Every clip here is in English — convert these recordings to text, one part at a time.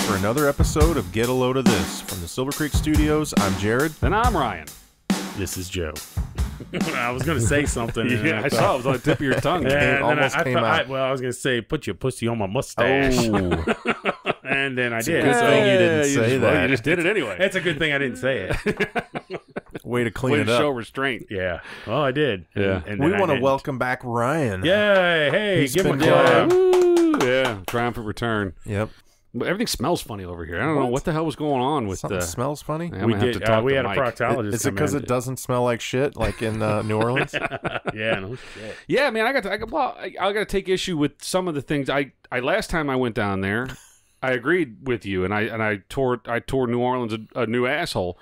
for another episode of Get a Load of This. From the Silver Creek Studios, I'm Jared. And I'm Ryan. This is Joe. I was going to say something. Yeah, I saw it was on the tip of your tongue. It almost came out. I was going to say, put your pussy on my mustache. Oh. And then I did. Good thing you didn't say that. You just did it anyway. It's a good thing I didn't say it. Way to clean Way it to up. show restraint. Yeah. Well, I did. Yeah. And We then want I to didn't. welcome back Ryan. Yay. Hey, He's give him a been clap. Woo, yeah, triumphant return. Yep. But everything smells funny over here. I don't know what the hell was going on with Something the. smells funny. Yeah, I'm We gonna have did. to talk We to had a Mike. proctologist. Is it because it doesn't smell like shit, like in New Orleans? Yeah, no shit. Yeah, man, I got to take issue with some of the things. I last time I went down there, I agreed with you, and I tore New Orleans a new asshole.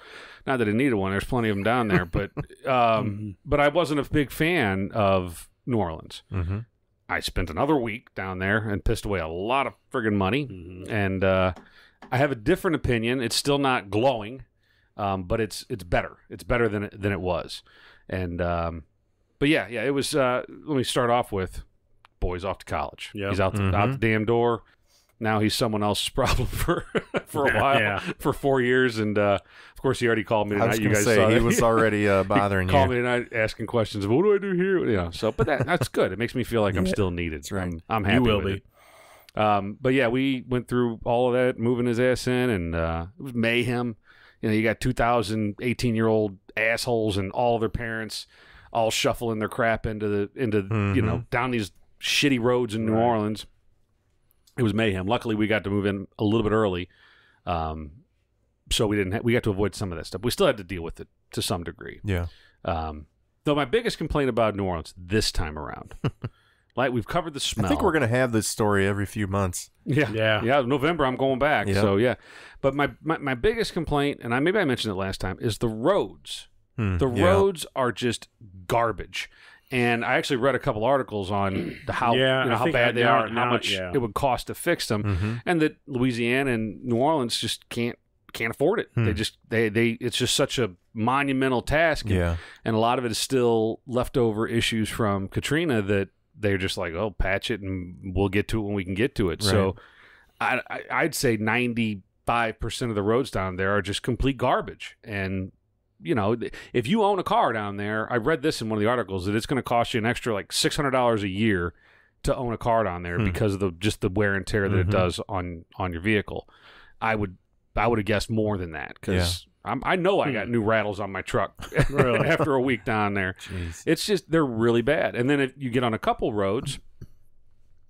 Not that it needed one. There's plenty of them down there, but but I wasn't a big fan of New Orleans. Mm-hmm. I spent another week down there and pissed away a lot of friggin' money, and I have a different opinion. It's still not glowing, but it's better. It's better than it was, and but yeah, it was. Let me start off with boy's off to college. Yep. He's out the damn door. Now he's someone else's problem for a while, for 4 years, and of course he already called me tonight. I was You going to guys say, saw he that. was already bothering He you. called me tonight asking questions of what do I do here, So, but that's good. It makes me feel like I'm still needed. That's right. I'm happy. You will with be. it. But yeah, we went through all of that, moving his ass in, and it was mayhem. You got 2,000 18-year-old assholes and all their parents all shuffling their crap into down these shitty roads in New Orleans. It was mayhem. Luckily, we got to move in a little bit early, so we got to avoid some of that stuff. We still had to deal with it to some degree. Yeah. Though my biggest complaint about New Orleans this time around, like we've covered the smell. I think we're going to have this story every few months. Yeah. November, I'm going back. Yeah. So yeah, but my biggest complaint, and maybe I mentioned it last time, is the roads. The roads are just garbage. And I actually read a couple articles on how bad they are and how much it would cost to fix them, and that Louisiana and New Orleans just can't afford it. It's just such a monumental task, and a lot of it is still leftover issues from Katrina that they're just like, oh, patch it and we'll get to it when we can get to it. Right. So I'd say 95% of the roads down there are just complete garbage. And if you own a car down there, I read this in one of the articles that it's going to cost you an extra like $600 a year to own a car down there because of the wear and tear that it does on your vehicle. I would have guessed more than that because I know I got new rattles on my truck after a week down there. Jeez. It's just they're really bad. And then if you get on a couple roads,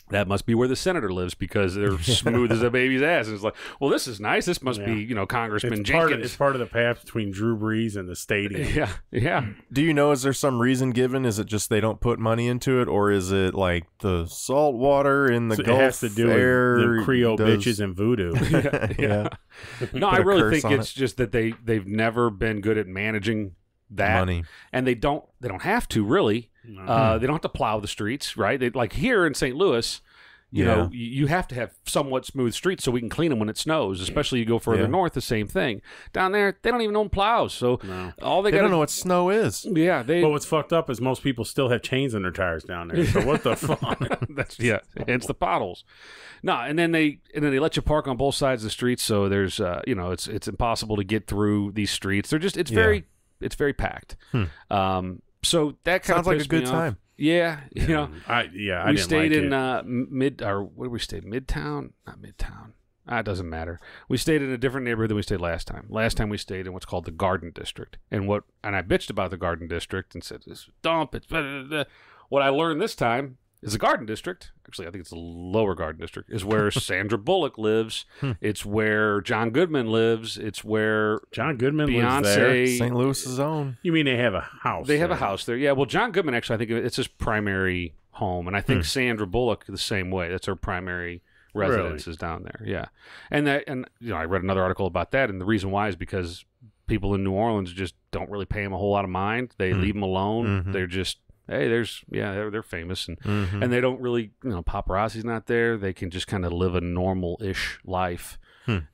that must be where the senator lives because they're smooth as a baby's ass. And it's like, well, this is nice. This must be, Congressman Jenkins. It's part of the path between Drew Brees and the stadium. Yeah. Do you know, is there some reason given? Is it just they don't put money into it, or is it like the salt water in the Gulf? It has to do with the Creole bitches and voodoo. Yeah. No, I really think it's just that they've never been good at managing that money, and they don't have to really. No. They don't have to plow the streets, right? They, like here in St. Louis, you have to have somewhat smooth streets so we can clean them when it snows. Especially you go further north, the same thing. Down there, they don't even own plows, so all they don't know what snow is. Yeah, but what's fucked up is most people still have chains in their tires down there. So what the fuck? It's the potholes. No, and then they let you park on both sides of the streets, so there's it's impossible to get through these streets. They're just it's very packed. So that kind sounds of like a good time. Yeah, we stayed in where did we stay? Midtown? Not Midtown. It doesn't matter. We stayed in a different neighborhood than we stayed last time. Last time we stayed in what's called the Garden District, and I bitched about the Garden District and said this dump. It's blah, blah, blah. What I learned this time is the Garden District. Actually, I think it's the Lower Garden District. Is where Sandra Bullock lives. It's where John Goodman lives. It's where John Goodman Beyonce lives there. St. Louis's own. You mean they have a house? They have a house there. Yeah. Well, John Goodman actually, I think it's his primary home, and I think Sandra Bullock the same way. That's her primary residence is down there. Yeah. And I read another article about that, and the reason why is because people in New Orleans just don't really pay him a whole lot of mind. They leave him alone. They're just hey, they're famous, and and they don't really, paparazzi's not there. They can just kind of live a normal-ish life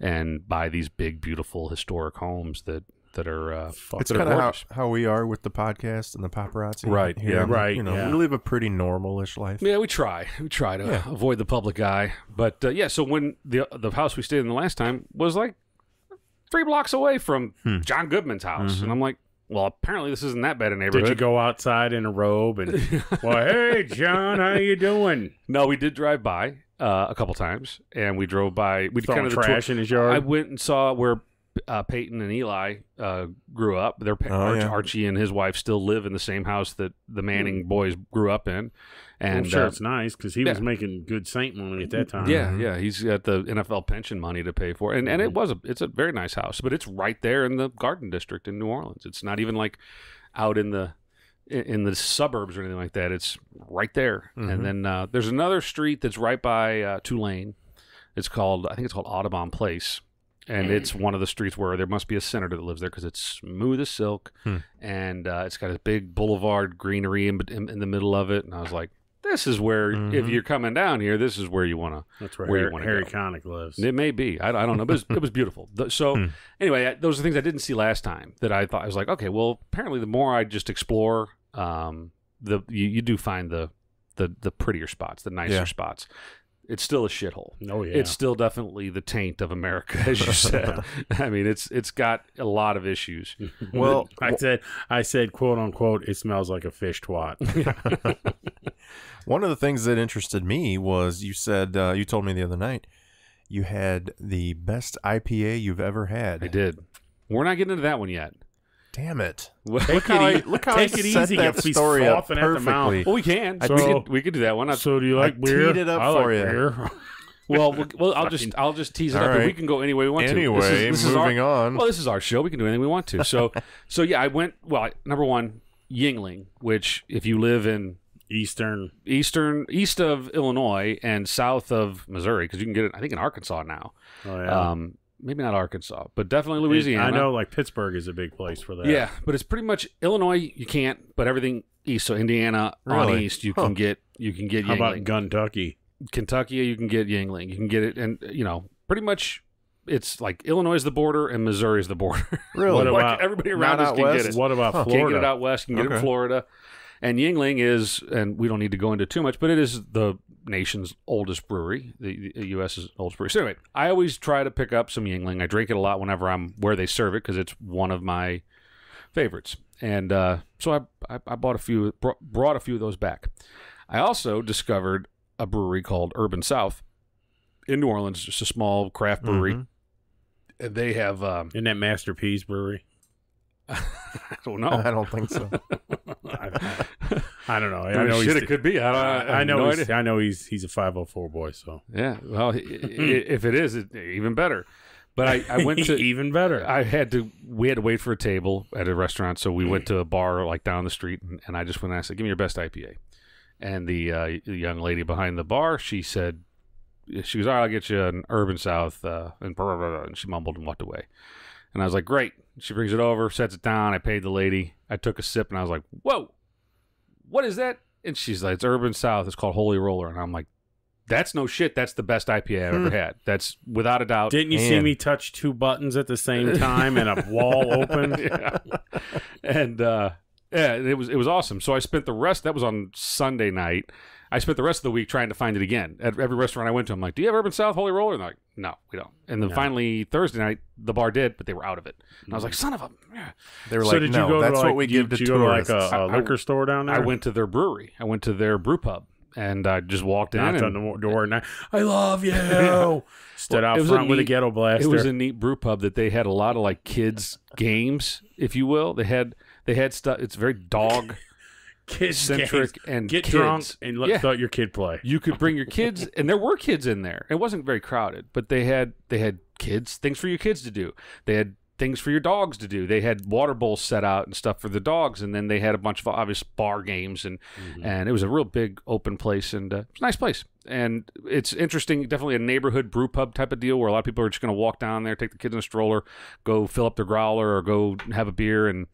and buy these big, beautiful, historic homes that that are it's kind of how we are with the podcast and the paparazzi. Right. Here. Yeah. Right. We live a pretty normal-ish life. Yeah, we try to avoid the public eye. But so when the house we stayed in the last time was like 3 blocks away from John Goodman's house, and I'm like, well, apparently this isn't that bad a neighborhood. Did you go outside in a robe and, well, hey, John, how you doing? No, we did drive by a couple times, and we drove by. We throwing trash in his yard. I went and saw where Peyton and Eli grew up. Archie and his wife still live in the same house that the Manning boys grew up in. And I'm sure it's nice because he was making good Saint money at that time. Yeah, he's got the NFL pension money to pay for, and it's a very nice house, but it's right there in the Garden District in New Orleans. It's not even like out in the suburbs or anything like that. It's right there. And then there's another street that's right by Tulane. I think it's called Audubon Place. And it's one of the streets where there must be a senator that lives there because it's smooth as silk, and it's got a big boulevard greenery in the middle of it. And I was like, this is where, if you're coming down here, this is where you want to. That's where Harry Connick lives. It may be. I don't know, but it was beautiful. So anyway, those are things I didn't see last time that I thought I was like, okay, well, apparently the more I just explore, you do find the prettier spots, the nicer spots. It's still a shithole. Oh yeah, it's still definitely the taint of America, as you said. I mean, it's got a lot of issues. Well, I said, quote unquote, it smells like a fish twat. One of the things that interested me was you said you told me the other night you had the best IPA you've ever had. I did. We're not getting into that one yet. Damn it! Look how take it easy. That story up perfectly. Well, we can. We could do that one. So do you like beer? Teed it up I for like you. Beer. Well, I'll just tease it up. Right. We can go any way we want to. Anyway, this moving on. Well, this is our show. We can do anything we want to. So yeah, I went. Well, number one, Yuengling, which if you live in east of Illinois and south of Missouri, because you can get it, I think, in Arkansas now. Oh yeah. Maybe not Arkansas, but definitely Louisiana. I know, like Pittsburgh is a big place for that. Yeah, but it's pretty much Illinois. You can't, but everything east. So Indiana on east, you can get Yuengling. How about Kentucky? Kentucky, you can get Yuengling. You can get it, and pretty much it's like Illinois is the border and Missouri is the border. Really? What like about everybody around us can get it. What about Florida? Can't get it out west. Can get it in Florida. And Yuengling is, and we don't need to go into too much, but it is the nation's oldest brewery, the U.S.'s oldest brewery. So anyway, I always try to pick up some Yuengling. I drink it a lot whenever I'm where they serve it because it's one of my favorites. And so I bought brought a few of those back. I also discovered a brewery called Urban South in New Orleans, just a small craft brewery. And they have... Isn't that Masterpiece Brewery? I don't know. I don't think so. I don't know. I know it could be. I know he's a 504 boy. So yeah. Well, if it is, even better. But I went to even better. We had to wait for a table at a restaurant, so we went to a bar like down the street, and I just went and I said, "Give me your best IPA." And the young lady behind the bar, she goes, "All right, I'll get you an Urban South," and blah, blah, blah, and she mumbled and walked away. And I was like, "Great." She brings it over, sets it down. I paid the lady. I took a sip, and I was like, "Whoa, what is that?" And she's like, "It's Urban South. It's called Holy Roller." And I'm like, "That's no shit. That's the best IPA I've ever had. That's without a doubt." Didn't you see me touch 2 buttons at the same time and a wall opened? Yeah. And it was awesome. So I spent the rest. That was on Sunday night. I spent the rest of the week trying to find it again. At every restaurant I went to, I'm like, "Do you have Urban South Holy Roller?" And they're like, "No, we don't." And then finally Thursday night, the bar did, but they were out of it. And I was like, "Son of a!" They were like, "No, that's what we give to tourists." Did you go to like a liquor store down there? I went to their brewery. I went to their brew pub. And I just walked in. Knocked on the door and I love you. Stood out front with a ghetto blaster. It was a neat brew pub that they had a lot of like kids games, if you will. They had stuff. It's very dog centric and get kids. drunk and let your kid play. You could bring your kids, and there were kids in there. It wasn't very crowded, but they had kids, things for your kids to do. They had things for your dogs to do. They had water bowls set out and stuff for the dogs, and then they had a bunch of obvious bar games, and it was a real big open place, and it's a nice place. And it's interesting, definitely a neighborhood brew pub type of deal where a lot of people are just going to walk down there, take the kids in a stroller, go fill up their growler, or go have a beer and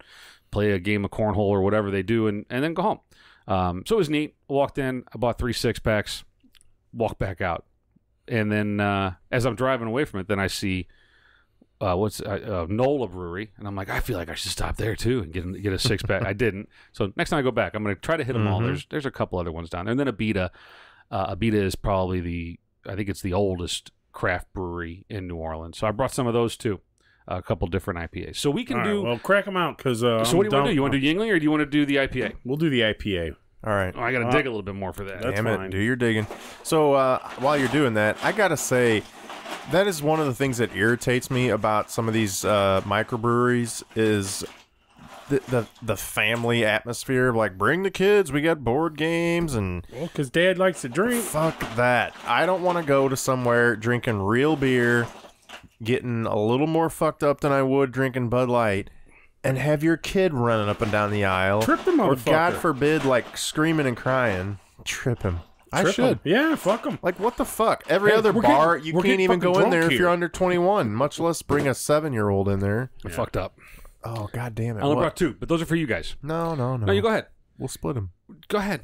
play a game of cornhole or whatever they do, and then go home. So it was neat. Walked in, I bought 3 6-packs, walked back out. And then as I'm driving away from it, then I see NOLA Brewery, and I'm like, I feel like I should stop there too and get a 6-pack. I didn't. So next time I go back, I'm going to try to hit them all. There's a couple other ones down there, and then Abita. Abita is probably I think it's the oldest craft brewery in New Orleans. So I brought some of those too. A couple different IPAs. So we can do. Well, crack them out because. So what do you want to do? You want to do Yingling or do you want to do the IPA? We'll do the IPA. All right. Oh, I got to dig a little bit more for that. That's fine. Do your digging. So while you're doing that, I gotta say that is one of the things that irritates me about some of these microbreweries is the family atmosphere. Like, bring the kids. We got board games and. Well, because Dad likes to drink. Fuck that. I don't want to go to somewhere drinking real beer, getting a little more fucked up than I would drinking Bud Light, and have your kid running up and down the aisle. Trip the motherfucker. Or God forbid, like screaming and crying. Trip him. I should. Yeah, fuck them. Like, what the fuck? Every other bar, you can't even go in there if you're under 21, much less bring a 7-year-old in there. I fucked up. Oh, God damn it. I only brought 2, but those are for you guys. No. No, you go ahead. We'll split them. Go ahead.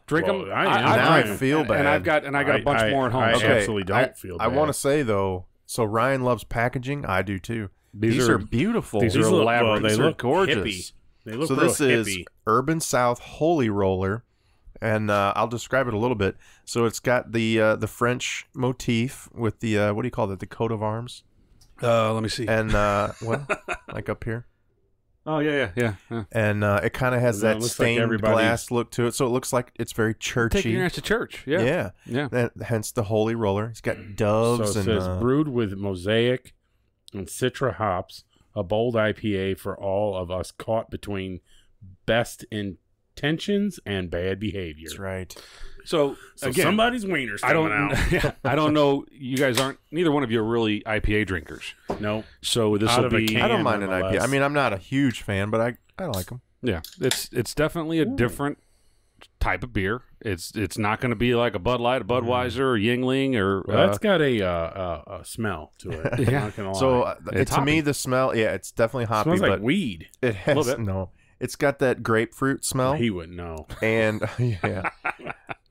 Drink them. I feel bad. And I got a bunch more at home. I absolutely don't feel bad. I want to say, though, so Ryan loves packaging. I do, too. These are beautiful. These are elaborate. They look gorgeous. Hippie. They look so real this is hippie. Urban South Holy Roller, and I'll describe it a little bit. So it's got the French motif with the what do you call that? The coat of arms. Let me see. And what? Like up here. Oh yeah. And it kind of has that stained glass look to it, so it looks like it's very churchy. Taking your ass to church. Yeah. And hence the Holy Roller. It's got doves. So it says brewed with mosaic and citra hops, a bold IPA for all of us caught between best intentions and bad behavior. That's right. So again, somebody's wiener's coming out. I don't know. You guys aren't. Neither one of you are really IPA drinkers. No. So this will be. I don't mind an IPA. I mean, I'm not a huge fan, but I like them. Yeah, it's definitely a different type of beer. It's not going to be like a Bud Light, a Budweiser, or Yingling, or. Well, that's got a smell to it. Yeah. I'm not gonna lie. So to me, the smell, it's definitely hoppy. It smells like but weed. It has no. It's got that grapefruit smell. He wouldn't know. And yeah,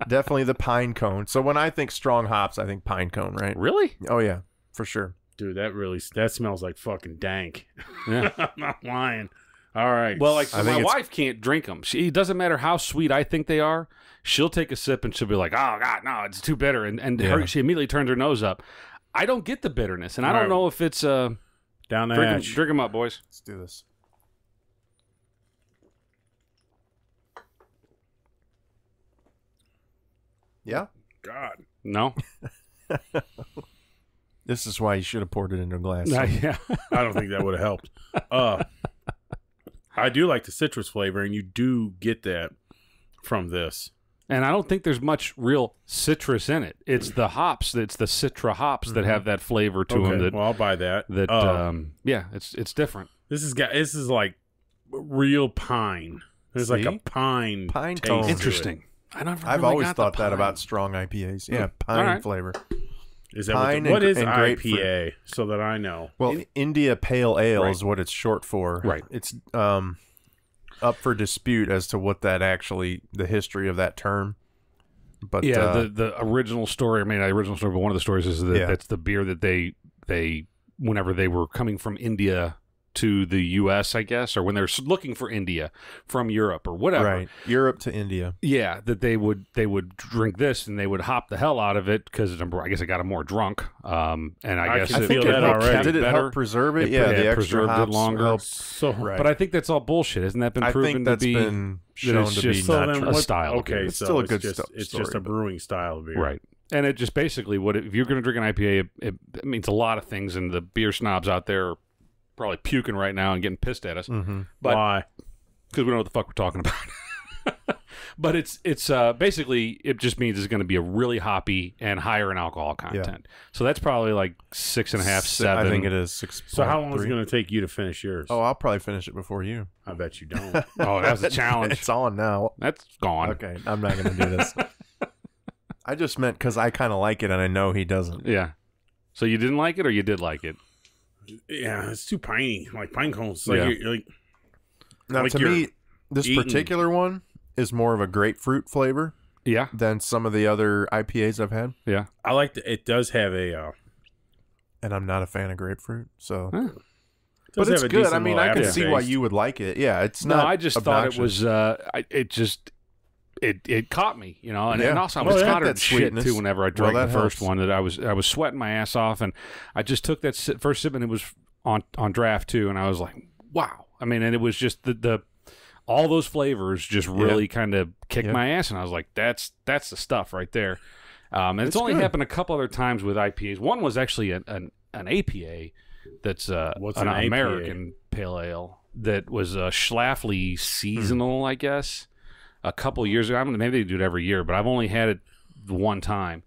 definitely the pine cone. So when I think strong hops, I think pine cone, right? Really? Oh yeah, for sure. Dude, that smells like fucking dank. Yeah. I'm not lying. All right. Well, like my wife can't drink them. It doesn't matter how sweet I think they are. She'll take a sip and she'll be like, "Oh God, no, it's too bitter," and she immediately turns her nose up. I don't get the bitterness, and I don't know if it's down the hatch. Drink them up, boys. Let's do this. Yeah. God. No. This is why you should have poured it into a glass. Yeah. I don't think that would have helped. I do like the citrus flavor, and you do get that from this. And I don't think there's much real citrus in it. It's the hops. It's the citra hops that have that flavor to them. Well, I'll buy that. Yeah, it's different. This is like real pine. There's like a pine tone. Interesting. I've always thought that about strong IPAs. Yeah, pine flavor. Is that pine what is and IPA? So that I know. Well, India Pale Ale is what it's short for. Right. It's up for dispute as to what that actually, the history of that term. But yeah, the original story. I mean, not the original story, but one of the stories is that that's the beer that they whenever they were coming from India to the U.S., I guess, or when they're looking for India from Europe or whatever. Right, Europe to India. Yeah, that they would drink this and they would hop the hell out of it because I guess it got them more drunk. And I guess I feel that already. Did it help preserve it? Yeah, the extra hops it longer. Helps. Right. But I think that's all bullshit. Hasn't that been proven to be? Been shown to be not true. A style. Okay, it's still a good story. It's just a brewing style of beer, right? And it just basically if you're going to drink an IPA, it means a lot of things, and the beer snobs out there are probably puking right now and getting pissed at us. Mm-hmm. But, why? Because we don't know what the fuck we're talking about. But it's basically it just means it's going to be a really hoppy and higher in alcohol content. Yeah. So that's probably like 6.5, 7. I think it is 6. So how long is it going to take you to finish yours? Oh, I'll probably finish it before you. I bet you don't. Oh, that's a challenge. It's on now. That's gone. Okay, I'm not going to do this. I just meant because I kind of like it and I know he doesn't. Yeah. So you didn't like it or you did like it? Yeah, it's too piney. Like pine cones. Now, to me, this particular one is more of a grapefruit flavor. Yeah. Than some of the other IPAs I've had. Yeah. I like it does have and I'm not a fan of grapefruit. So, Does but it's have a good. decent I mean, little I can see why aftertaste. you would like it. Yeah, it's No, not. I just obnoxious. thought it was. It caught me, you know, and, Yeah. and also I Well, was it had tired that of shit sweetness. too. Whenever I drank Well, the that first helps. one, that I was sweating my ass off, and I just took that first sip, and it was on draft too, and I was like, wow. I mean, and it was just the all those flavors just really kind of kicked my ass, and I was like, that's the stuff right there. And it's only good. happened a couple other times with IPAs. One was actually an APA that's What's an an APA? American pale ale that was a Schlafly seasonal, I guess. A couple years ago, maybe they do it every year, but I've only had it one time,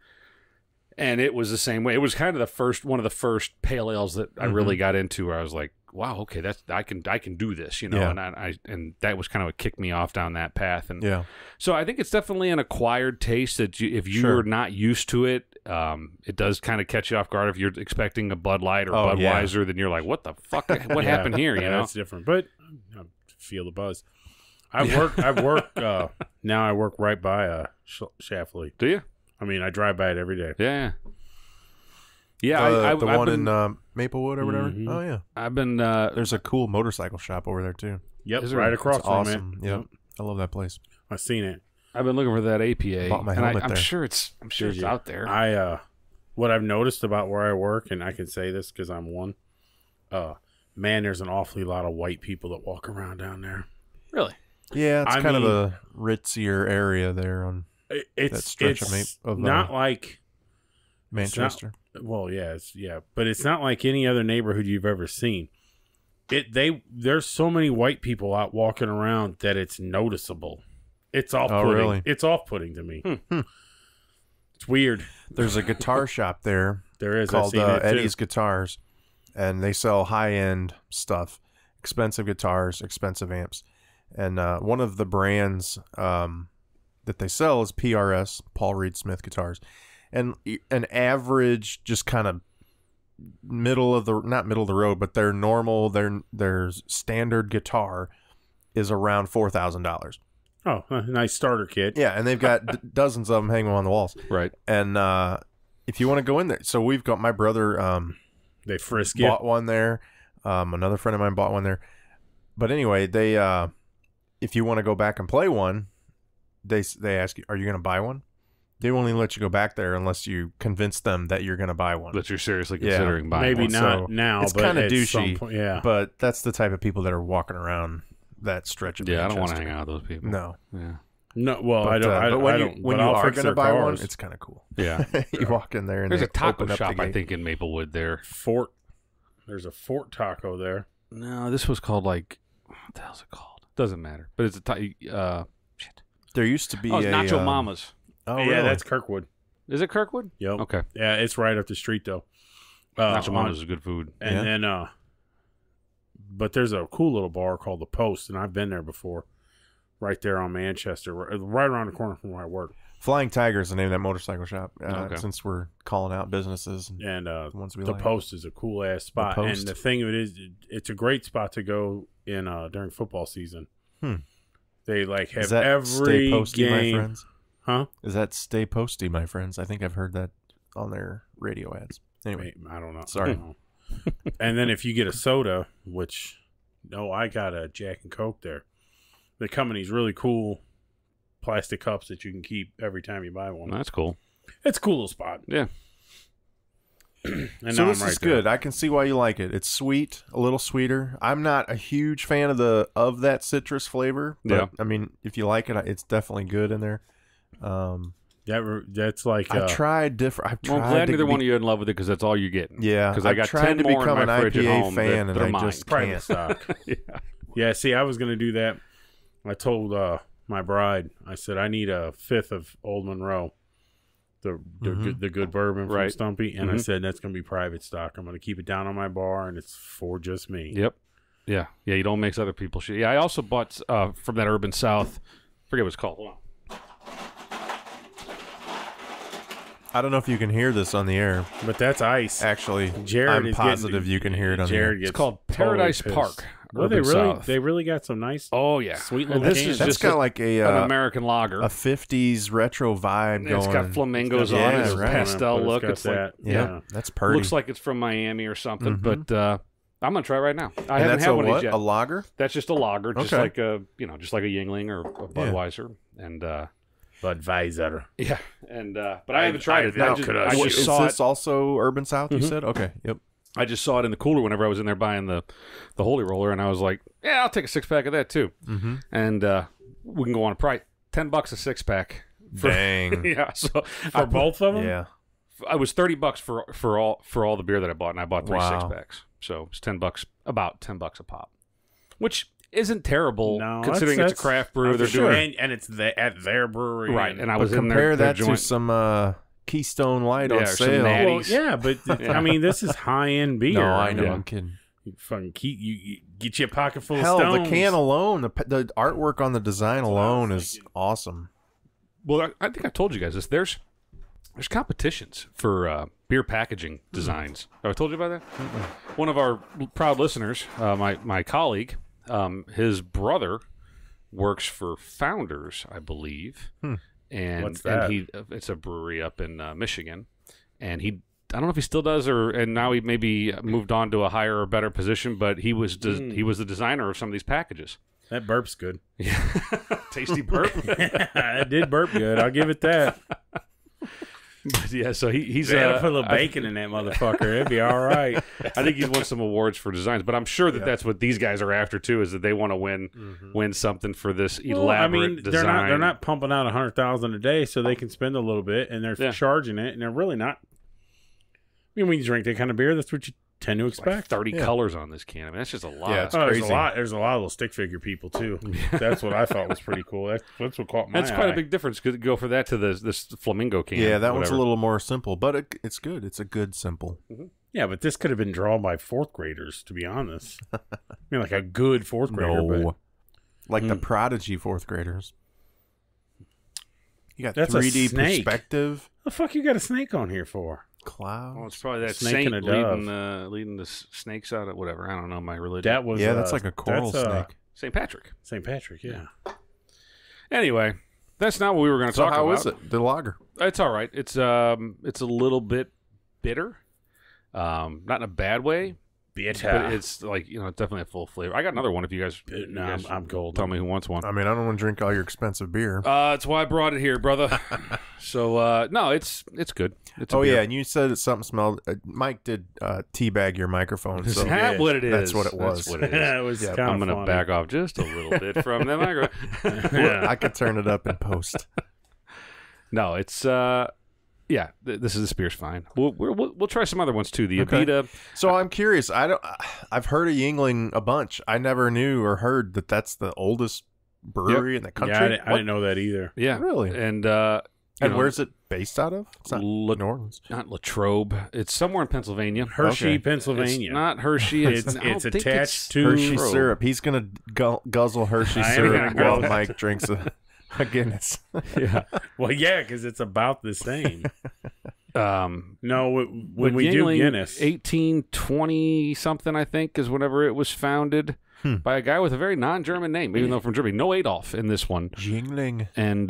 and it was the same way. It was kind of one of the first pale ales that I really got into, where I was like, "Wow, okay, I can do this," you know. Yeah. And that was kind of what kicked me off down that path. And Yeah. so I think it's definitely an acquired taste that if you're not used to it, it does kind of catch you off guard. If you're expecting a Bud Light or Budweiser, then you're like, "What the fuck? What happened here?" You know, that's different. But I feel the buzz. I work. Now I work right by Schlafly. Do you? I mean, I drive by it every day. Yeah. Yeah, The I've one been, in Maplewood or whatever. Oh yeah. I've been. There's a cool motorcycle shop over there too. Yep, Is there- right across It's from awesome. it. Yep. I love that place. I've seen it. I've been looking for that APA. Bought my and helmet I'm there. sure it's out there. What I've noticed about where I work, and I can say this because I'm one. Man, there's an awfully lot of white people that walk around down there. Really? Yeah, it's I kind of mean- a ritzier area there on It's that stretch of not like Manchester. well, but it's not like any other neighborhood you've ever seen. There's so many white people out walking around that it's noticeable. It's off-putting. Oh, really? It's off-putting to me. It's weird. There's a guitar shop there There is. I've called seen it too. Eddie's Guitars, and they sell high-end stuff, expensive guitars, expensive amps. And one of the brands that they sell is PRS, Paul Reed Smith guitars. And an average, just kind of not middle of the road, but their normal, their standard guitar is around $4,000. Oh, a nice starter kit. Yeah, and they've got dozens of them hanging on the walls. Right. And if you want to go in there, so we've got my brother They frisk you. bought one there. Another friend of mine bought one there. But anyway, they if you want to go back and play one, they ask you, are you going to buy one? They only let you go back there unless you convince them that you're going to buy one. That you're seriously considering buying Maybe one. not So now, it's but kind of at some douchey. point, yeah. But that's the type of people that are walking around that stretch of Yeah, I don't want to Manchester. hang out with those people. No. Yeah. No, well, But, I don't. but when I you don't, when but you I'll are fix going to their buy one, cars. it's kind of cool. Yeah. You walk in there and There's they a taco open up shop, the I gate. think, in Maplewood there. Fort. There's a Fort Taco there. No, this was called like, what the hell's it called? Doesn't matter. But it's shit. There used to be Oh, it's a Nacho Mama's. Oh, yeah, really? that's Kirkwood. Is it Kirkwood? Yep. Okay. Yeah, it's right up the street though. Nacho Mama's is good food. And then, but there's a cool little bar called The Post, and I've been there before. Right there on Manchester, right around the corner from where I work. Flying Tiger is the name of that motorcycle shop. Okay. Since we're calling out businesses and And the ones we The like. Post is a cool ass spot. The And Post. the thing of it is, it's a great spot to go in during football season. They like have Is that every Stay Posty, my game. friends? Huh? Is that Stay Posty, my friends? I think I've heard that on their radio ads. Anyway, I don't know. Sorry. I don't know. And then if you get a soda, which I got a Jack and Coke there. They come in these really cool plastic cups that you can keep every time you buy one. That's cool. It's a cool little spot. Yeah. And so now this I'm right is there. good. I can see why you like it. It's sweet, a little sweeter. I'm not a huge fan of that citrus flavor. But, Yeah. I mean, if you like it, it's definitely good in there. That's like I've tried different. I've Well, tried. I'm glad to neither be- one of you are in love with it because that's all you're getting. Yeah, Because I I've got tried 10 to more become in my an fridge at IPA home fan, that and are I mine. just private can't. stock. Yeah. Yeah, see, I was going to do that. I told my bride, I said, I need a fifth of Old Monroe, the good bourbon from Right. Stumpy. And I said, that's going to be private stock. I'm going to keep it down on my bar, and it's for just me. Yep. Yeah. Yeah, you don't mix other people's shit. Yeah, I also bought from that Urban South. Forget what it's called. Hold on. I don't know if you can hear this on the air. But that's ice. Actually, Jared I'm is positive getting, you can hear it on Jared the air. gets It's called totally Paradise pissed. Park. Well, they really got some nice. Oh yeah, sweet little. This cans. is just got like an American lager, a '50s retro vibe going. It's got flamingos on it. It's right. pastel look. It's like that's pretty. Looks like it's from Miami or something. But I'm gonna try it right now. I and haven't that's had one of these yet. A lager? That's just a lager, just Okay. like a just like a Yingling or a Budweiser, and Budweiser. yeah, and but I haven't tried it. I just Is saw this it. also Urban South? You said okay. Yep. I just saw it in the cooler whenever I was in there buying the Holy Roller, and I was like, yeah, I'll take a 6-pack of that too. And we can go on a price. $10 a 6-pack. Dang. Yeah. So For both of them? Yeah. I was $30 for all the beer that I bought, and I bought 3 Wow. 6-packs. So it's $10, about $10 a pop, which isn't terrible considering that's it's a craft brew. They're sure. doing and it's at their brewery, right. And I But was in compare their that joint. to some Keystone Light on or some sale. Natties. Well, yeah, but I mean, this is high end beer. No, I know. Yeah. I'm kidding. You fucking you get you a pocket full Hell, of stones. the can alone, the artwork on the design alone is awesome. Well, I think I told you guys this. There's competitions for beer packaging designs. Have I told you about that? One of our proud listeners, my colleague, his brother works for Founders, I believe. And, What's that? And it's a brewery up in Michigan, and I don't know if he still does and now he maybe moved on to a higher or better position, but he was the designer of some of these packages. That burp's good. Yeah, tasty burp. It did burp good. I'll give it that. But yeah, so he's They had to put a little bacon in that motherfucker. It'd be all right. I think he's won some awards for designs, but I'm sure that's what these guys are after too. Is that they want to win something for this elaborate design? They're not pumping out 100,000 a day, so they can spend a little bit, and they're charging it, and they're really not. I mean, when you drink that kind of beer, that's what you tend to expect. Like 30 colors on this can. I mean, that's just a lot. Yeah, it's There's crazy. a lot. There's a lot of little stick figure people too. That's what I thought was pretty cool. That's what caught my eye. That's quite a big difference. Could go for that to this flamingo can. Yeah, that one's a whatever. little more simple, but it's good. It's a good simple. Yeah, but this could have been drawn by 4th graders, to be honest. I mean, like a good 4th grader. No, But like the Prodigy 4th graders. You got That's a 3D snake. perspective. the fuck you got a snake on here for? Cloud. Oh, it's probably that Snake saint and a dove. leading the snakes out of whatever. I don't know my religion. That was That's like a coral that's, snake. St. Patrick. St. Patrick, yeah. Anyway, that's not what we were going to So talk about. how is it? The lager. It's all right. It's a little bit bitter, not in a bad way, Bitter. but it's like it's definitely a full flavor. I got another one if you guys. No, you guys I'm golden. Tell me who wants one. I mean, I don't want to drink all your expensive beer. That's why I brought it here, brother. So no, it's good. It's a beer. Yeah, and you said it something smelled. Mike did teabag your microphone. Is So that what it is? That's what it was. That's what it is. it was Yeah, kind I'm of gonna back off just a little bit from the microphone. I could turn it up in post. No, it's this beer's fine. We'll try some other ones too. The Okay. Abita. So I'm curious. I've heard of Yingling a bunch. I never knew or heard that that's the oldest brewery in the country. Yeah, I didn't know that either. Yeah, Really? And Where's it based out of? It's not New Orleans. Not Latrobe. It's somewhere in Pennsylvania. Hershey, Okay. Pennsylvania. It's not Hershey. It's I don't think attached it's to Hershey Latrobe. syrup. He's gonna guzzle Hershey I am syrup gonna while guzzle. Mike drinks a Guinness. Yeah. Well, yeah, because it's about the same. Um, No, when we Yingling, do Guinness, 1820 something, I think, is whenever it was founded by a guy with a very non-German name, even though from Germany. No Adolf in this one. Yingling. And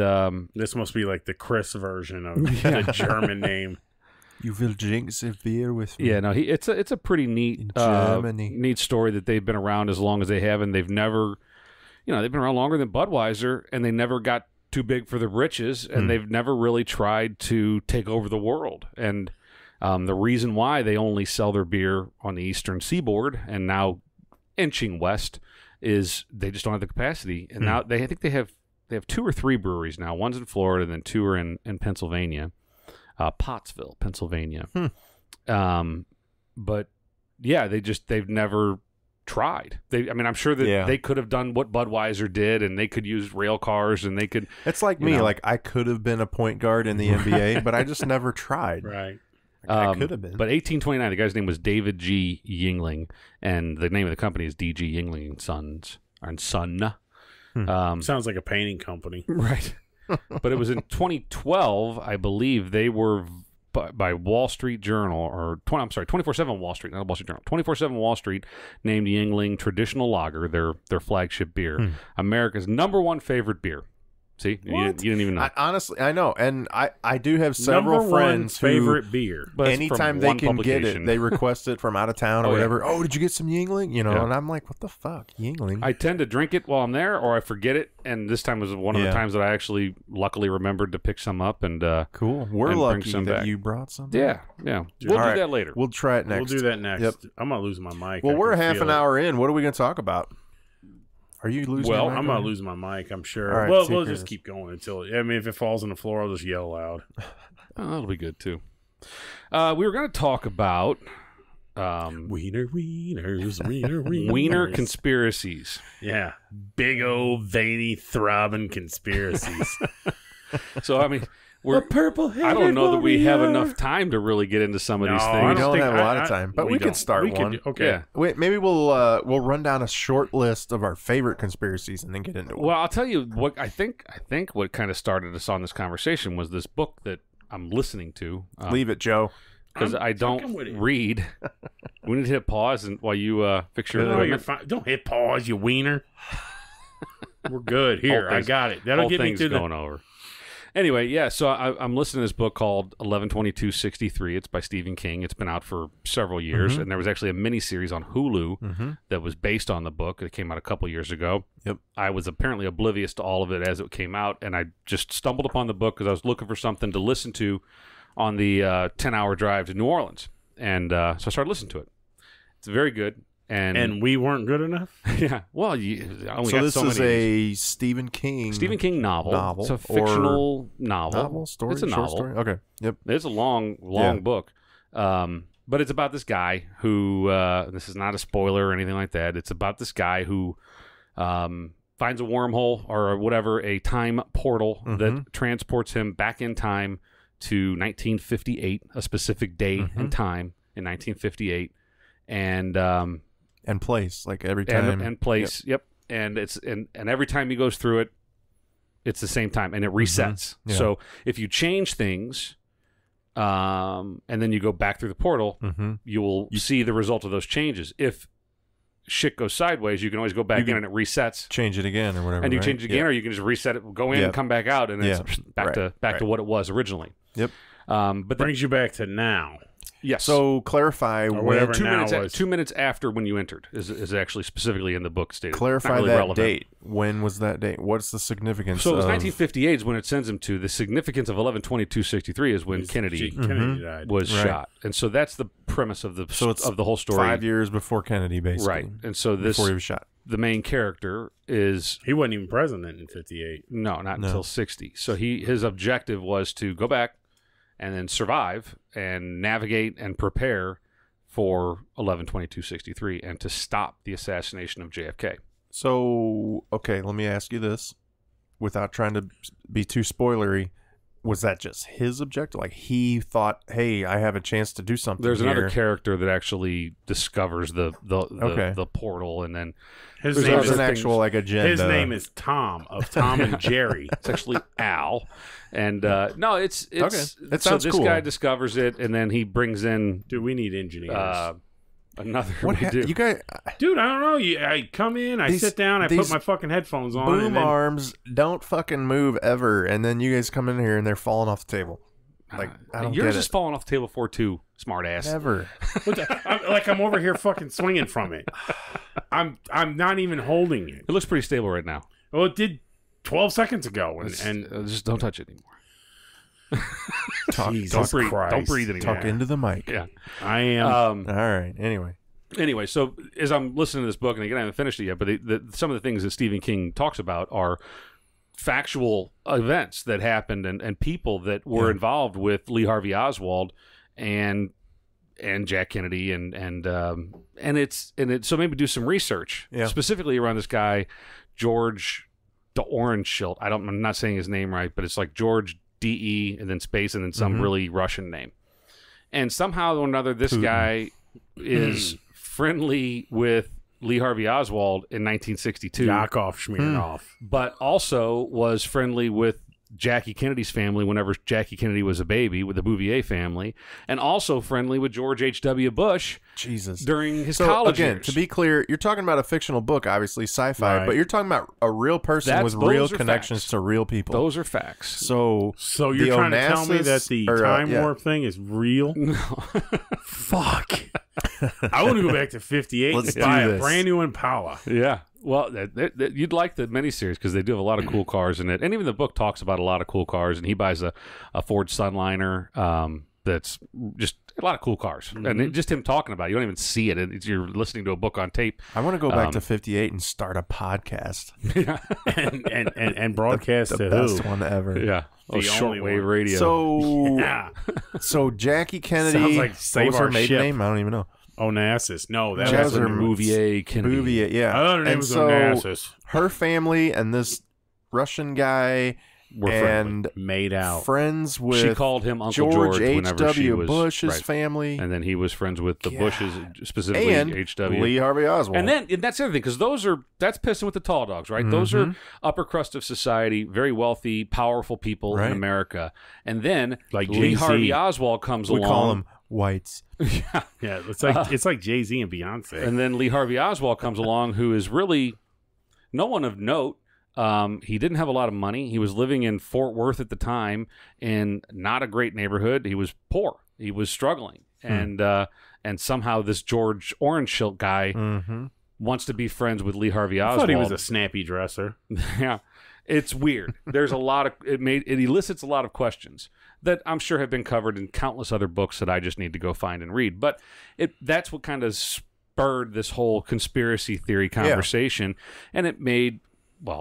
this must be like the Chris version of the German name. You will drink the beer with me. yeah, no, it's a pretty neat In Germany. neat story that they've been around as long as they have, and they've never, they've been around longer than Budweiser, and they never got too big for the britches, and they've never really tried to take over the world. And the reason why they only sell their beer on the eastern seaboard and now inching west is they just don't have the capacity. And now I think they have 2 or 3 breweries now. One's in Florida, and then 2 are in Pennsylvania, Pottsville, Pennsylvania. But yeah, they've never tried. I'm sure that they could have done what Budweiser did, and they could use rail cars, and they could. It's like me. Like I could have been a point guard in the NBA, but I just never tried. Right. I could have been. But 1829, the guy's name was David G. Yingling, and the name of the company is DG Yingling and Sons and Son. Sounds like a painting company. Right. But it was in 2012, I believe, they were by Wall Street Journal, or 24/7 Wall Street, not Wall Street Journal. 24/7 Wall Street named Yuengling traditional lager their flagship beer, America's #1 favorite beer. See, you didn't even know. Honestly, I know, and I do have several Number friends one who, favorite beer. But it's anytime from they one can get publication. it, they request it from out of town or whatever. Oh, did you get some Yuengling? Yeah. And I'm like, what the fuck, Yuengling? I tend to drink it while I'm there, or I forget it. And this time was one of the times that I actually luckily remembered to pick some up and cool. We're and lucky bring some that back. you brought some. Yeah. We'll do that later. We'll try it next. We'll do that next. Yep. I'm gonna lose my mic. Well, I we're can half feel an hour in. What are we going to talk about? Are you losing? Well, your mic I'm over gonna here? lose my mic. I'm sure. All right, Well, take we'll care just of keep going until. I mean, if it falls on the floor, I'll just yell loud. That'll be good too. We were going to talk about Wiener conspiracies. Yeah, big old veiny throbbing conspiracies. So I mean, we're purple-headed I don't know that we have warrior. enough time to really get into some of these No, things. We don't think- have a lot of time, but we can don't. start We can one. do- okay. Yeah. Wait, maybe we'll run down a short list of our favorite conspiracies and then get into it. Well, I'll tell you what I think what kind of started us on this conversation was this book that I'm listening to. Leave it, Joe. Because I don't read. We need to hit pause and while you fix your No, you're equipment. fine. Don't hit pause, you wiener. We're good. Here, I got it. That'll Whole get me thing's through going over. Anyway, yeah, so I'm listening to this book called 11/22/63. It's by Stephen King. It's been out for several years, and there was actually a miniseries on Hulu that was based on the book. It came out a couple years ago. Yep. I was apparently oblivious to all of it as it came out, and I just stumbled upon the book because I was looking for something to listen to on the 10-hour drive to New Orleans. And so I started listening to it. It's very good. And we weren't good enough? Yeah. Well, I only So got this so is many. a Stephen King novel. It's a fictional novel. story. It's a short novel. story. Okay. Yep. It's a long book. But it's about this guy who, this is not a spoiler or anything like that. It's about this guy who finds a wormhole or whatever, a time portal that transports him back in time to 1958, a specific day and time in 1958. And place, like every time. And place, yep. And it's and every time he goes through it, it's the same time, and it resets. Yeah. So if you change things, and then you go back through the portal, you will see the result of those changes. If shit goes sideways, you can always go back in and it resets. Change it again or whatever. And you right? change it again, or you can just reset it, go in and come back out, and it's back to what it was originally. Yep. But Brings you back to now. yes. So clarify whatever when, 2 now minutes. was. 2 minutes after when you entered is actually specifically in the book stated. clarify Not really that relevant. date. When was that date? What's the significance? So it was of 1958 is when it sends him to. The significance of 11/22/63 is when Kennedy died. was Right. shot, and so that's the premise of the it's of the whole story. 5 years before Kennedy, basically. right? And so this Before he was shot. the main character is He wasn't even president in 58. not until 60. So his objective was to go back and then survive and navigate and prepare for 11/22/63 and to stop the assassination of JFK. So, okay, let me ask you this. Without trying to be too spoilery, was that just his objective? Like, he thought, hey, I have a chance to do something There's here. another character that actually discovers the portal, and then His So name there's is an actual, like, agenda. His name is Tom of Tom and Jerry. it's actually Al. And no, it's Okay. That so sounds this cool. guy discovers it, and then he brings in Dude, we need engineers. another. What we do. you guys... Dude, I don't know. I come in, I These- sit down, I put these my fucking headphones on. Boom and then, arms don't fucking move ever, and then you guys come in here and they're falling off the table. Like, I don't Yours get is it. falling off the table for too, smart ass. Never. I'm over here fucking swinging from it. I'm not even holding it. It looks pretty stable right now. Well, it did 12 seconds ago, and Just don't touch it anymore. Talk, Jesus Don't breathe. Christ. Don't breathe anymore. talk into the mic. Yeah. I am. All right. Anyway, so as I'm listening to this book, and again, I haven't finished it yet, but some of the things that Stephen King talks about are factual events that happened and people that were involved with Lee Harvey Oswald and Jack Kennedy and so maybe do some research specifically around this guy George the Orange Schild. I'm not saying his name right, but it's like George D.E. and then space and then some really Russian name. And somehow or another, this guy is friendly with Lee Harvey Oswald in 1962. Yakov Smirnoff. But also was friendly with Jackie Kennedy's family whenever Jackie Kennedy was a baby with the Bouvier family, and also friendly with George H.W. Bush during his college years. To be clear, you're talking about a fictional book, obviously sci-fi, but you're talking about a real person with real connections to real people. Those are facts. So you're trying to tell me that the time warp thing is real? No. Fuck. I want to go back to 58 and buy a brand new Impala. Yeah. Well, you'd like the miniseries because they do have a lot of cool cars in it. And even the book talks about a lot of cool cars. And he buys a Ford Sunliner that's just a lot of cool cars. Mm-hmm. And just him talking about it, you don't even see it. You're listening to a book on tape. I want to go back to 58 and start a podcast. and broadcast the best one ever. Yeah. The shortwave radio. So Jackie Kennedy, sounds like Save what was Our her maiden Ship. name? I don't even know. Onassis. No, that was her Bouvier Kennedy. Bouvier, yeah. I thought her name was Onassis. Her family and this Russian guy were made out. Friends with she called him Uncle George H.W. Bush's family. And then he was friends with the Bushes, specifically H.W. Lee Harvey Oswald. And that's the other thing, because that's pissing with the tall dogs, right? Mm-hmm. Those are upper crust of society, very wealthy, powerful people in America. And then like Lee Jay-Z. Harvey Oswald comes along. We call them whites. Yeah, it's like Jay-Z and Beyonce. And then Lee Harvey Oswald comes along, who is really no one of note. He didn't have a lot of money. He was living in Fort Worth at the time in not a great neighborhood. He was poor. He was struggling. And somehow this George Orangeshilk guy wants to be friends with Lee Harvey Oswald. I thought he was a snappy dresser. Yeah. It's weird. There's a lot of it elicits a lot of questions that I'm sure have been covered in countless other books that I just need to go find and read. But that's what kind of spurred this whole conspiracy theory conversation, and it made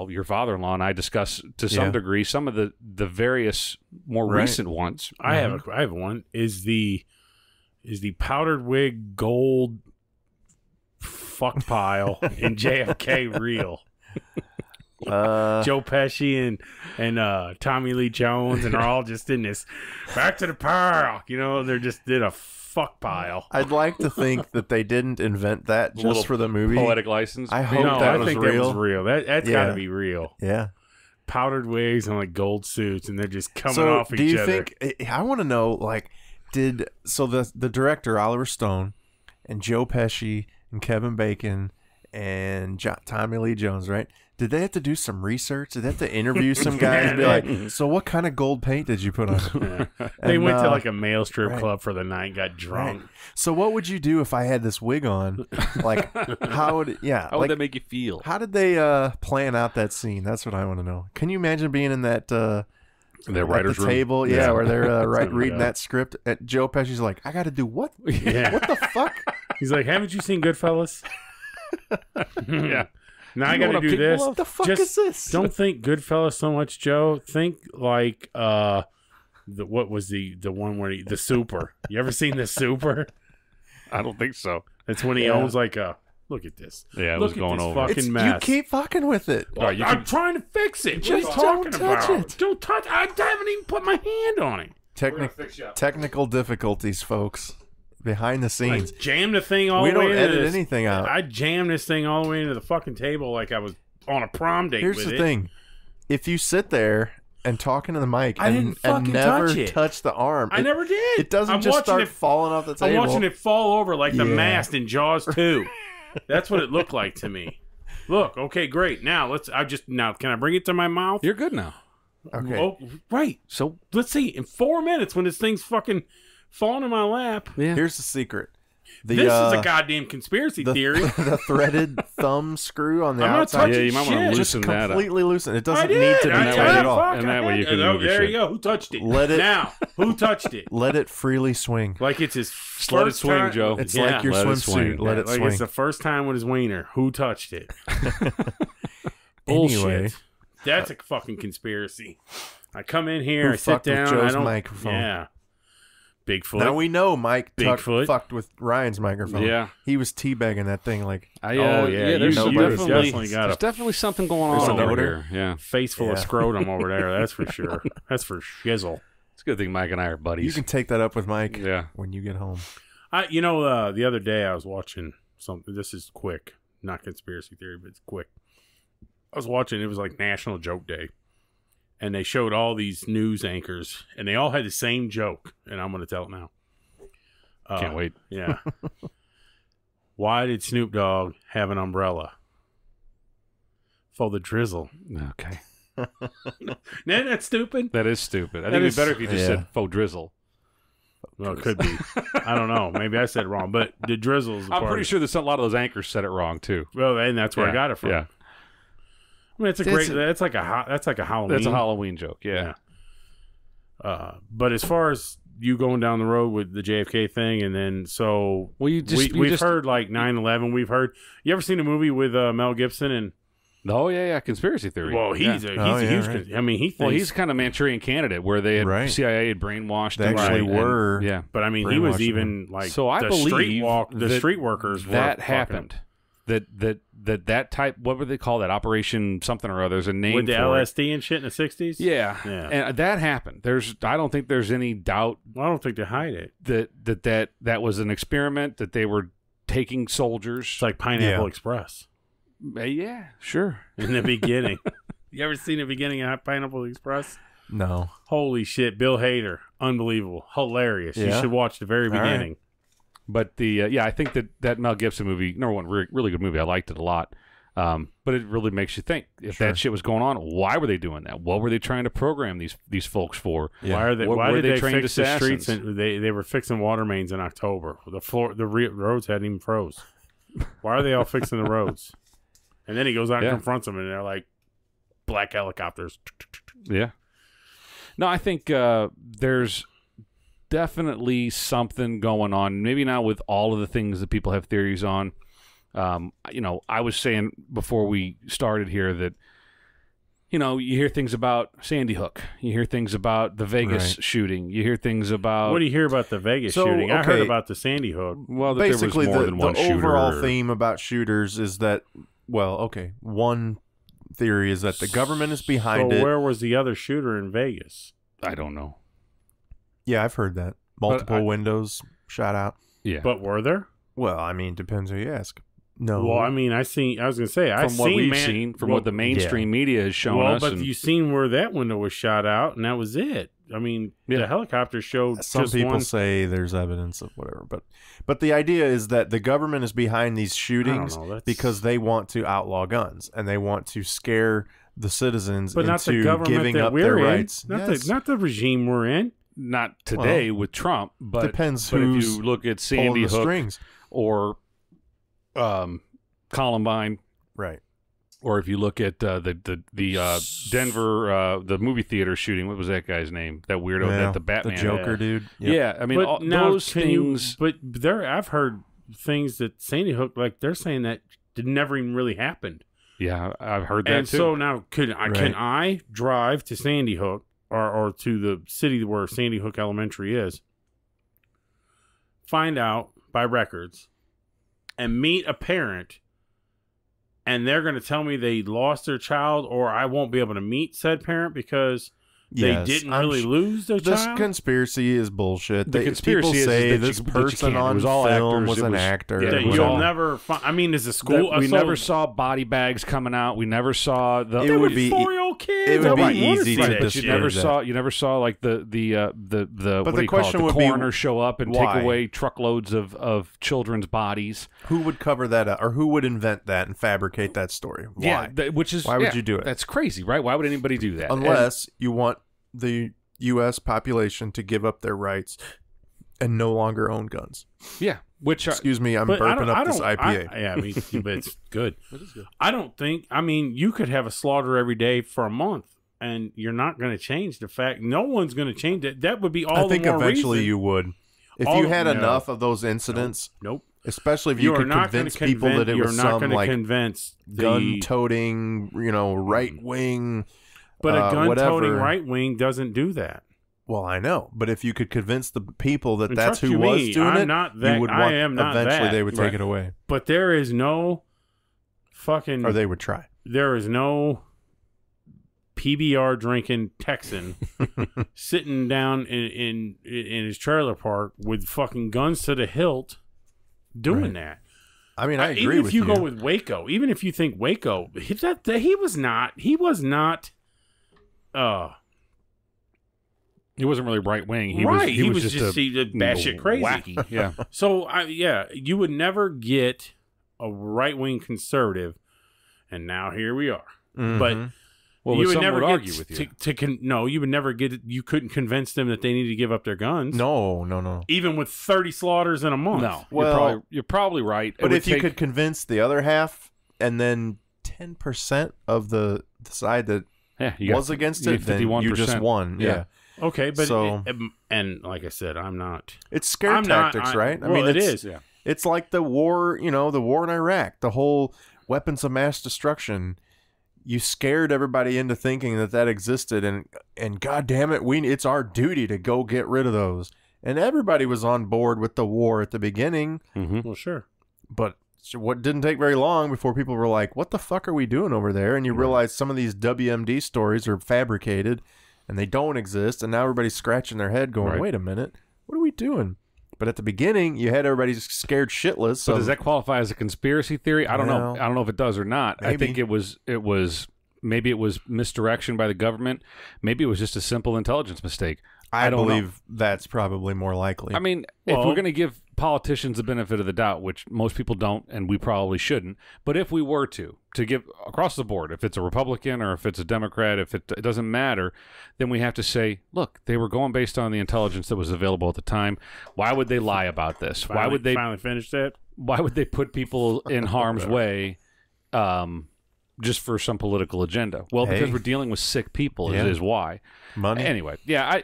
your father-in-law and I discuss to some degree some of the various more recent ones. I have one. Is the powdered wig gold fuck pile in JFK real? Joe Pesci and Tommy Lee Jones, and they're all just in this back to the park. They're just in a fuck pile. I'd like to think that they didn't invent that just for the movie. Poetic license. I hope that was real. That was real. That's got to be real. Yeah. Powdered wigs and like gold suits, and they're just coming off each other. I want to know, the director Oliver Stone and Joe Pesci and Kevin Bacon and Tommy Lee Jones, right? Did they have to do some research? Did they have to interview some guys and be like, so what kind of gold paint did you put on? They went to like a male strip club for the night, got drunk. Right. So what would you do if I had this wig on? Like, how would that make you feel? How did they plan out that scene? That's what I want to know. Can you imagine being in that their writer's room table? Where they're reading that script. Joe Pesci's like, I got to do what? Yeah. What the fuck? He's like, haven't you seen Goodfellas? Yeah. Now I got to do this. What the fuck is this? Don't think Goodfellas so much, Joe. Think like what was the one where the Super? You ever seen the Super? I don't think so. It's when he owns like a. Look at this. Yeah, it look was going this over. Fucking mess. You keep fucking with it. Well, I'm trying to fix it. Just what are you don't talking touch about? it. Don't touch. I haven't even put my hand on it. Technical difficulties, folks. Behind the scenes. I jammed the thing all the way into We don't edit anything out. I jammed this thing all the way into the fucking table like I was on a prom date with it. Here's the thing. If you sit there and talk into the mic and never touch the arm. I never did. It doesn't just start falling off the table. I'm watching it fall over like the mast in Jaws 2. That's what it looked like to me. Look, okay, great. Now can I bring it to my mouth? You're good now. Okay. Oh, right. So let's see. In 4 minutes, when this thing's fucking falling in my lap. Yeah. Here's the secret. This is a goddamn conspiracy theory. The threaded thumb screw on the outside. Yeah, you might want to loosen that up. Completely loosen. It doesn't need to be tight at all. And that way you can move your shit. There you go. Who touched it? Who touched it? Let it freely swing. Like it's his let it swing, Joe. It's like your swimsuit. Let it swing. It's the first time with his wiener. Who touched it? Anyway. Bullshit. That's a fucking conspiracy. I come in here, I sit down, Joe's microphone. Yeah. Bigfoot. Now we know Mike Bigfoot fucked with Ryan's microphone. Yeah. He was teabagging that thing like. There's definitely something going on an over odor. here. Yeah. Face full of scrotum over there, that's for sure. That's for shizzle. It's a good thing Mike and I are buddies. You can take that up with Mike when you get home. The other day I was watching something. This is quick. Not conspiracy theory, but it's quick. I was watching, it was like National Joke Day. and they showed all these news anchors, and they all had the same joke, and I'm going to tell it now. Can't wait. Yeah. Why did Snoop Dogg have an umbrella? For the drizzle. Okay. Isn't that stupid? That is stupid. I think it'd be better if you just said faux drizzle. Well, it could be. I don't know. Maybe I said it wrong, but the drizzle is I'm pretty sure that a lot of those anchors said it wrong too. Well, and that's where I got it from. Yeah. I mean, it's a great. That's like a Halloween. That's a Halloween joke. Yeah. But as far as you going down the road with the JFK thing, and then we've heard like 9/11. We've heard. You ever seen a movie with Mel Gibson and? Oh yeah, conspiracy theory. Well, he's a huge. Right. I mean, he thinks. Well, he's kind of Manchurian Candidate, where they had CIA had brainwashed. They actually were. Yeah, but I mean, he was even like. So I believe the street workers that happened. That type, what would they call that? Operation something or other. There's a name with the for LSD it. And shit in the 60s. Yeah, and that happened. I don't think there's any doubt. Well, I don't think they hide it. That was an experiment, that they were taking soldiers. It's like Pineapple Express. Yeah, sure. In the beginning. You ever seen the beginning of Pineapple Express? No. Holy shit. Bill Hader. Unbelievable. Hilarious. You should watch the very beginning. Right. But I think that Mel Gibson movie, number one, really good movie. I liked it a lot. But it really makes you think, if that shit was going on, why were they doing that? What were they trying to program these folks for? Yeah. Why did they fix the streets? And they were fixing water mains in October. The roads hadn't even froze. Why are they all fixing the roads? And then he goes out and confronts them, and they're like black helicopters. Yeah. No, I think there's definitely something going on. Maybe not with all of the things that people have theories on. I was saying before we started here that, you hear things about Sandy Hook. You hear things about the Vegas shooting. You hear things about... What do you hear about the Vegas shooting? I heard about the Sandy Hook. Well, basically, there was more than one shooter. The overall theme about shooters is that... Well, okay. One theory is that the government is behind it. So where was the other shooter in Vegas? I don't know. Yeah, I've heard that. Multiple windows shot out. Yeah. But were there? Well, I mean, depends who you ask. No. Well, I mean, I was going to say, what the mainstream media has shown us. Well, but you seen where that window was shot out, and that was it. I mean, the helicopter showed some people say there's evidence of whatever, but the idea is that the government is behind these shootings because they want to outlaw guns and they want to scare the citizens into giving up their rights. Not the regime we're in. Not today with Trump, but depends. But if you look at Sandy Hook or Columbine, right? Or if you look at the Denver the movie theater shooting, what was that guy's name? That weirdo, that the Batman, the Joker dude. Yep. Yeah, I mean those things. I've heard things that Sandy Hook, like they're saying that never even really happened. Yeah, I've heard that and too. So now, can I drive to Sandy Hook or to the city where Sandy Hook Elementary is, find out by records, and meet a parent? And they're going to tell me they lost their child, or I won't be able to meet said parent because they didn't really lose their child? This conspiracy is bullshit. The conspiracy people say this person on film was an actor. You'll never find... I mean, is the school... We never saw body bags coming out. We never saw... It would be 4-year-old kids. It would be easy to disprove that. You never saw like the coroner show up and take away truckloads of children's bodies. Who would cover that up? Or who would invent that and fabricate that story? Why? Yeah, why would you do it? That's crazy, right? Why would anybody do that? Unless you want the U.S. population to give up their rights and no longer own guns. Yeah. Excuse me, I'm burping up this IPA. But it's good. It is good. I don't think... I mean, you could have a slaughter every day for a month, and you're not going to change the fact. No one's going to change it. That would be all the more reason. I think eventually you would. If you had enough of those incidents... Nope. Especially if you could convince people that it was some like gun-toting, right-wing... But a gun-toting right wing doesn't do that. Well, I know, but if you could convince the people that that's who was doing it, you would want. Eventually, they would take it away. But there is no fucking, or they would try. There is no PBR drinking Texan sitting down in his trailer park with fucking guns to the hilt doing that. I mean, I agree even if with you go with Waco, even if you think Waco, he was not He wasn't really right wing. He was just batshit crazy. Wacky. Yeah. So you would never get a right wing conservative, and now here we are. Mm-hmm. But you would never argue with you. You would never get. You couldn't convince them that they need to give up their guns. No. Even with 30 slaughters in a month. No. Well, you're probably right. But if you could convince the other half, and then 10% of the side that was against it, then you just won. Yeah. Okay, but and like I said, I'm not. It's scare tactics, right? I mean, it is. Yeah. It's like the war, the war in Iraq, the whole weapons of mass destruction. You scared everybody into thinking that existed, and God damn it, it's our duty to go get rid of those. And everybody was on board with the war at the beginning. Mm-hmm. Well, sure, but what didn't take very long before people were like, "What the fuck are we doing over there?" And you realize some of these WMD stories are fabricated, and they don't exist. And now everybody's scratching their head, going, "Wait a minute, what are we doing?" But at the beginning, you had everybody scared shitless. So does that qualify as a conspiracy theory? I don't know. I don't know if it does or not. Maybe. I think maybe it was misdirection by the government. Maybe it was just a simple intelligence mistake. I believe that's probably more likely. I mean, if we're going to give politicians the benefit of the doubt, which most people don't, and we probably shouldn't, but if we were to give across the board, if it's a Republican or if it's a Democrat, if it doesn't matter, then we have to say, look, they were going based on the intelligence that was available at the time. Why would they lie about this? Why would they finally finish that? Why would they put people in harm's way? Just for some political agenda. Well, because we're dealing with sick people is why. Money. Anyway, yeah.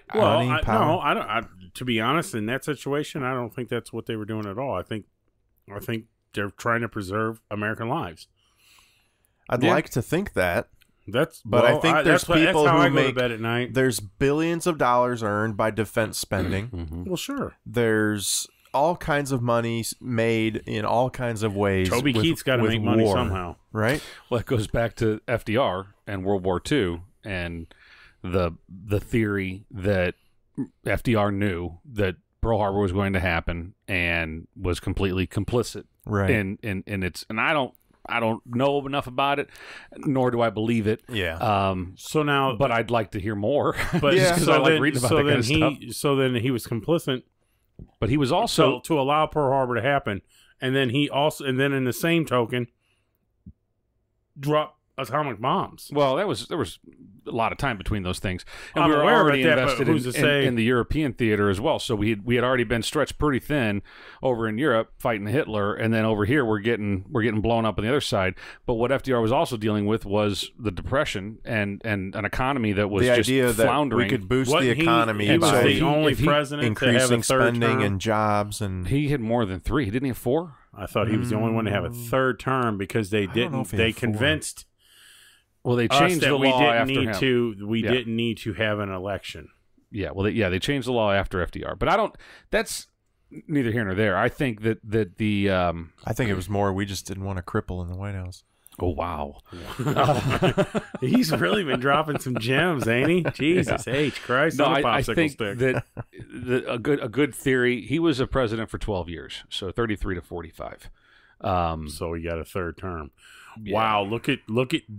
To be honest, in that situation, I don't think that's what they were doing at all. I think they're trying to preserve American lives. I'd like to think that. I think there's people who go to bed at night. There's billions of dollars earned by defense spending. Mm-hmm. Well, sure. There's all kinds of money made in all kinds of ways. Toby Keith's got to make money somehow, right? Well, it goes back to FDR and World War II and the theory that FDR knew that Pearl Harbor was going to happen and was completely complicit in its. And I don't know enough about it, nor do I believe it. Yeah. So now, but I'd like to hear more. But because I like reading about that kind of stuff. So then he was complicit. But he was also to allow Pearl Harbor to happen, and then in the same token, drop atomic bombs. Well, there was a lot of time between those things, and I'm we were aware already of that, invested but who's to say? in the European theater as well. So we had already been stretched pretty thin over in Europe fighting Hitler, and then over here we're getting blown up on the other side. But what FDR was also dealing with was the Depression and an economy that was just floundering. That we could boost the economy. He was the only president increasing to have a third spending term. and jobs, and he had more than 3. Didn't he have 4? I thought he was the only one to have a third term because they didn't. They convinced. Well, they changed the law after him. We didn't need to have an election. Yeah, well, they changed the law after FDR. But that's neither here nor there. I think that the I think it was more we just didn't want a cripple in the White House. Oh, wow. He's really been dropping some gems, ain't he? Jesus H. Christ. No, on a popsicle I think stick. that a good theory, he was a president for 12 years, so 33 to 45. So he got a third term. Yeah. Wow, look at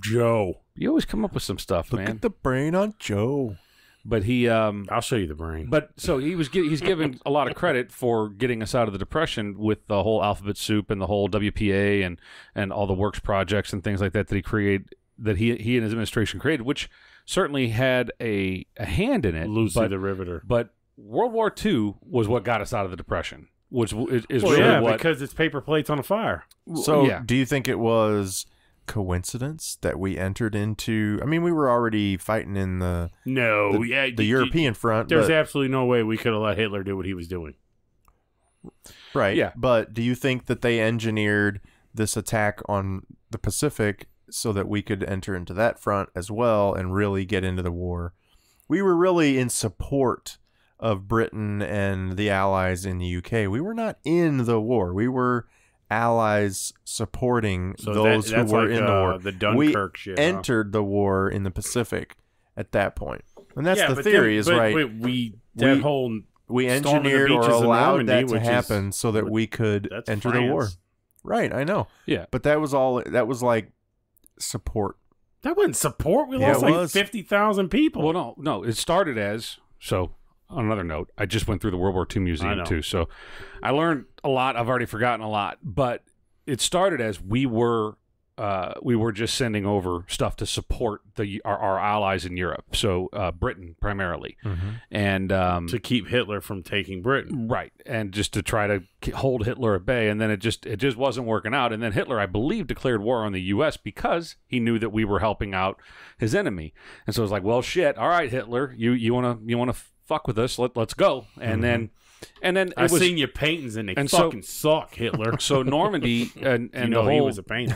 Joe. You always come up with some stuff, man. Look at the brain on Joe. But he, I'll show you the brain. But so he's given a lot of credit for getting us out of the Depression with the whole alphabet soup and the whole WPA and all the works projects and things like that he created, that he and his administration created, which certainly had a hand in it. Lucy the Riveter. But World War II was what got us out of the Depression, which is really what, because it's paper plates on a fire. So do you think it was coincidence that we entered into? I mean, we were already fighting in the European front. There's absolutely no way we could have let Hitler do what he was doing. Right. Yeah. But do you think that they engineered this attack on the Pacific so that we could enter into that front as well and really get into the war? We were really in support of Britain and the Allies in the UK. We were not in the war. We were allies supporting those who were in the war. The Dunkirk shit. We entered the war in the Pacific at that point. And that's the but theory, we engineered or allowed that to happen so that we could enter the war. Right, I know. Yeah. But that was like support. That wasn't support. We lost like 50,000 people. Well, no. It started as so. On another note, I just went through the World War II Museum too, so I learned a lot. I've already forgotten a lot, but it started as we were just sending over stuff to support our allies in Europe, so Britain primarily, and to keep Hitler from taking Britain, right, and just to try to hold Hitler at bay. And then it just wasn't working out. And then Hitler, I believe, declared war on the U.S. because he knew that we were helping out his enemy. And so it was like, well, shit, all right, Hitler, you wanna fuck with us? Let's go. And then I've seen your paintings and they fucking suck, Hitler. So Normandy and the whole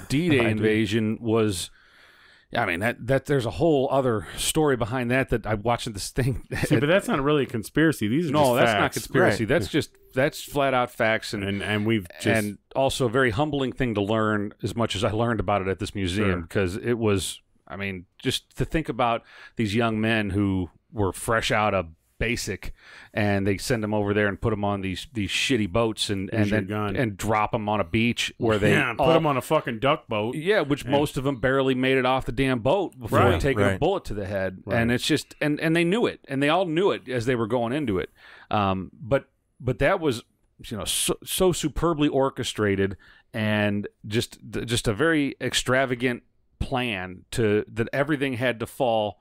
D-Day invasion was, I mean, that there's a whole other story behind that I watched this thing. See, but that's not really a conspiracy. These are no, just that's facts. not conspiracy. Right. That's flat out facts, and we've just and also a very humbling thing to learn. As much as I learned about it at this museum, because it was, I mean, just to think about these young men who were fresh out of basic, and they send them over there and put them on these shitty boats and drop them on a beach where they put them on a fucking duck boat. Yeah, which most of them barely made it off the damn boat before taking a bullet to the head. Right. And it's just and they knew it, and they all knew it as they were going into it. But that was so superbly orchestrated and just a very extravagant plan that everything had to fall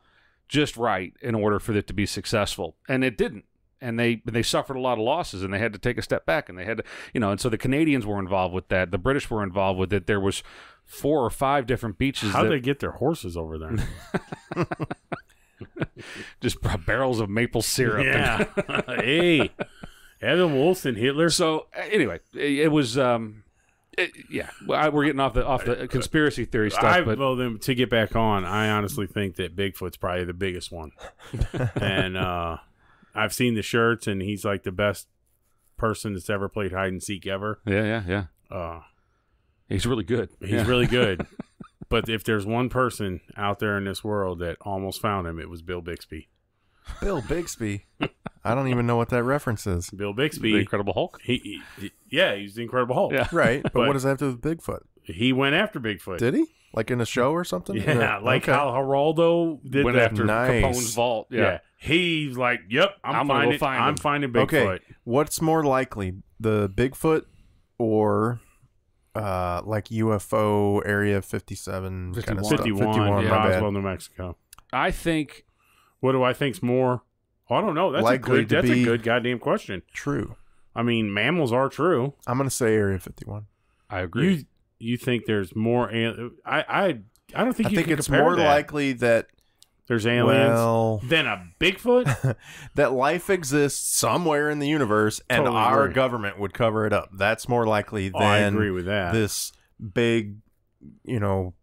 just right in order for it to be successful, and it didn't. And they suffered a lot of losses, and they had to take a step back, and they had to, and so the Canadians were involved with that. The British were involved with it. There was 4 or 5 different beaches. How'd they get their horses over there? Just barrels of maple syrup. Yeah. Hey, Adam Wilson, Hitler. So anyway, it was. We're getting off the conspiracy theory stuff. Well, then to get back on, I honestly think that Bigfoot's probably the biggest one, and I've seen the shirts, and he's like the best person that's ever played hide and seek ever. Yeah. He's really good. He's really good. But if there's one person out there in this world that almost found him, it was Bill Bixby. Bill Bixby. I don't even know what that reference is. Bill Bixby, the Incredible Hulk. He's the Incredible Hulk. Yeah. Right, but what does that have to do with Bigfoot? He went after Bigfoot. Did he? Like in a show or something? Yeah, like how Geraldo went after Capone's vault. Yeah. He's like, yep, I'm finding Bigfoot. Okay, what's more likely, the Bigfoot or like UFO Area 57 kind of stuff? 51, Roswell, New Mexico. I think. What do I think's more? I don't know. That's a good goddamn question. True. I mean, mammals are true. I'm going to say Area 51. I agree. You think there's more? I don't think. I think it's more likely that there's aliens than a Bigfoot. That life exists somewhere in the universe, and our government would cover it up. That's more likely than I agree with that. This big,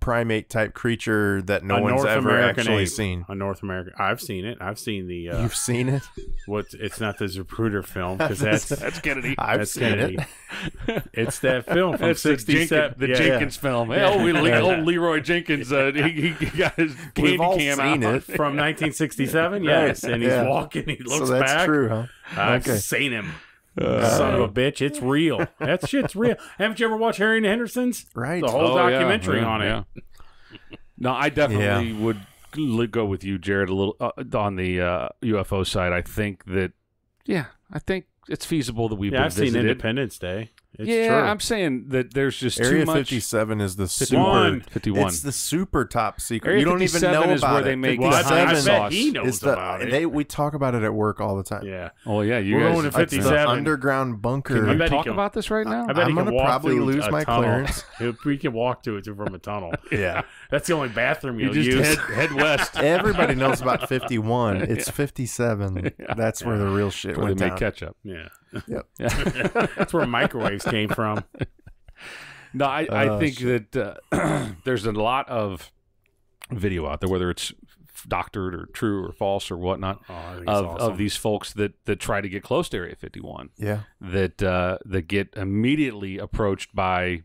primate type creature that no one's ever actually seen. A North American. I've seen it. I've seen the. You've seen it? It's not the Zapruder film because that's Kennedy. I've seen it. It's that film from '67. The Jenkins film. Hey, old Leroy Jenkins. He got his candy cam out from 1967. Yes, and he's walking. He looks back. That's true, huh? I've seen him. Son of a bitch, it's real. That shit's real. Haven't you ever watched Harry and the Hendersons? Right. The whole documentary on it. Yeah. No, I definitely would go with you, Jared, a little on the UFO side. I think that, I think it's feasible that we've been visited. I've seen Independence Day. It's true. I'm saying that there's just Area too much. 57 is the 51. It's the super top secret. Area you don't even know is about where it. they make I sauce. bet he knows about it. We talk about it at work all the time. Yeah. Oh yeah, we're going to 57. The underground bunker. Can we talk about this right now? I bet I'm going to probably lose my clearance. We can walk to it from a tunnel. Yeah. That's the only bathroom you just use. Head west. Everybody knows about 51. It's 57. That's where the real shit went down. They make ketchup. Yeah. Yep. That's where microwaves came from. No, I think that there's a lot of video out there, whether it's doctored or true or false or whatnot, of these folks that try to get close to Area 51. Yeah. That get immediately approached by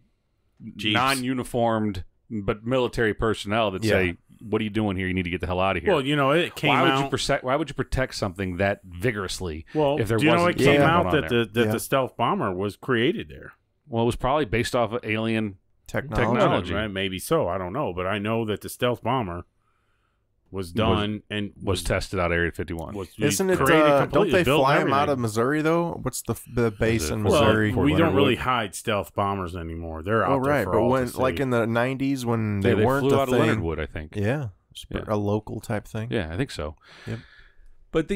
Jeeps. Non-uniformed but military personnel that say, "What are you doing here? You need to get the hell out of here." Well, it came out. Why would you protect something that vigorously? Well, if there it came out that the stealth bomber was created there. Well, it was probably based off of alien technology. Right? Maybe so. I don't know. But I know that the stealth bomber was done and was tested out of Area 51. Isn't it? Don't they fly them out of Missouri though? What's the base in Missouri? Well, we don't really hide stealth bombers anymore. They're out there for all to see. Like in the 90s when they weren't flew a out thing. of Leonard Wood, I think. Yeah, a local type thing. Yeah, I think so. Yep. But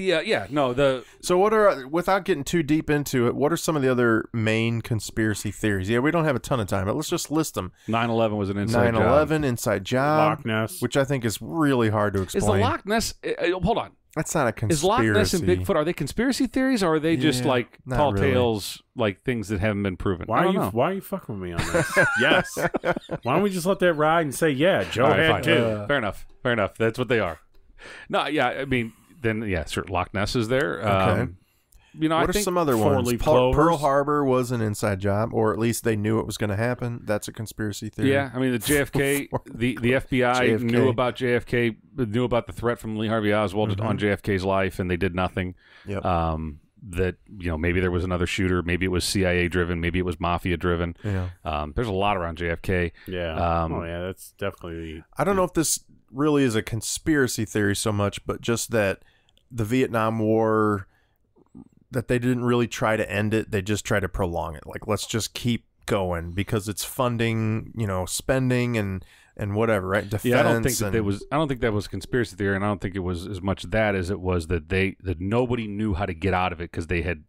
So what are, without getting too deep into it, what are some of the other main conspiracy theories? Yeah, we don't have a ton of time, but let's just list them. 9/11 was an inside job. 9/11, inside job. Loch Ness. Which I think is really hard to explain. Is the Loch Ness, hold on. That's not a conspiracy. Is Loch Ness and Bigfoot, are they conspiracy theories, or are they just like tall tales, like things that haven't been proven? Why are you fucking with me on this? Yes. Why don't we just let that ride and say, yeah, Joe had too. Fair enough. That's what they are. No, yeah, I mean, then, yeah, sure, Loch Ness is there. Okay. What are some other ones? Pearl Harbor was an inside job, or at least they knew it was going to happen. That's a conspiracy theory. Yeah, I mean, the JFK, the FBI knew about JFK, knew about the threat from Lee Harvey Oswald on JFK's life, and they did nothing. Yep. That, maybe there was another shooter, maybe it was CIA driven, maybe it was mafia driven. Yeah. There's a lot around JFK. Yeah. That's definitely. I don't know if this really is a conspiracy theory so much, but just that the Vietnam War, that they didn't really try to end it, they just try to prolong it. Like, let's just keep going because it's funding, spending and whatever, right? Defense. Yeah, I don't think that was a conspiracy theory, and I don't think it was as much that as it was that that nobody knew how to get out of it because they had.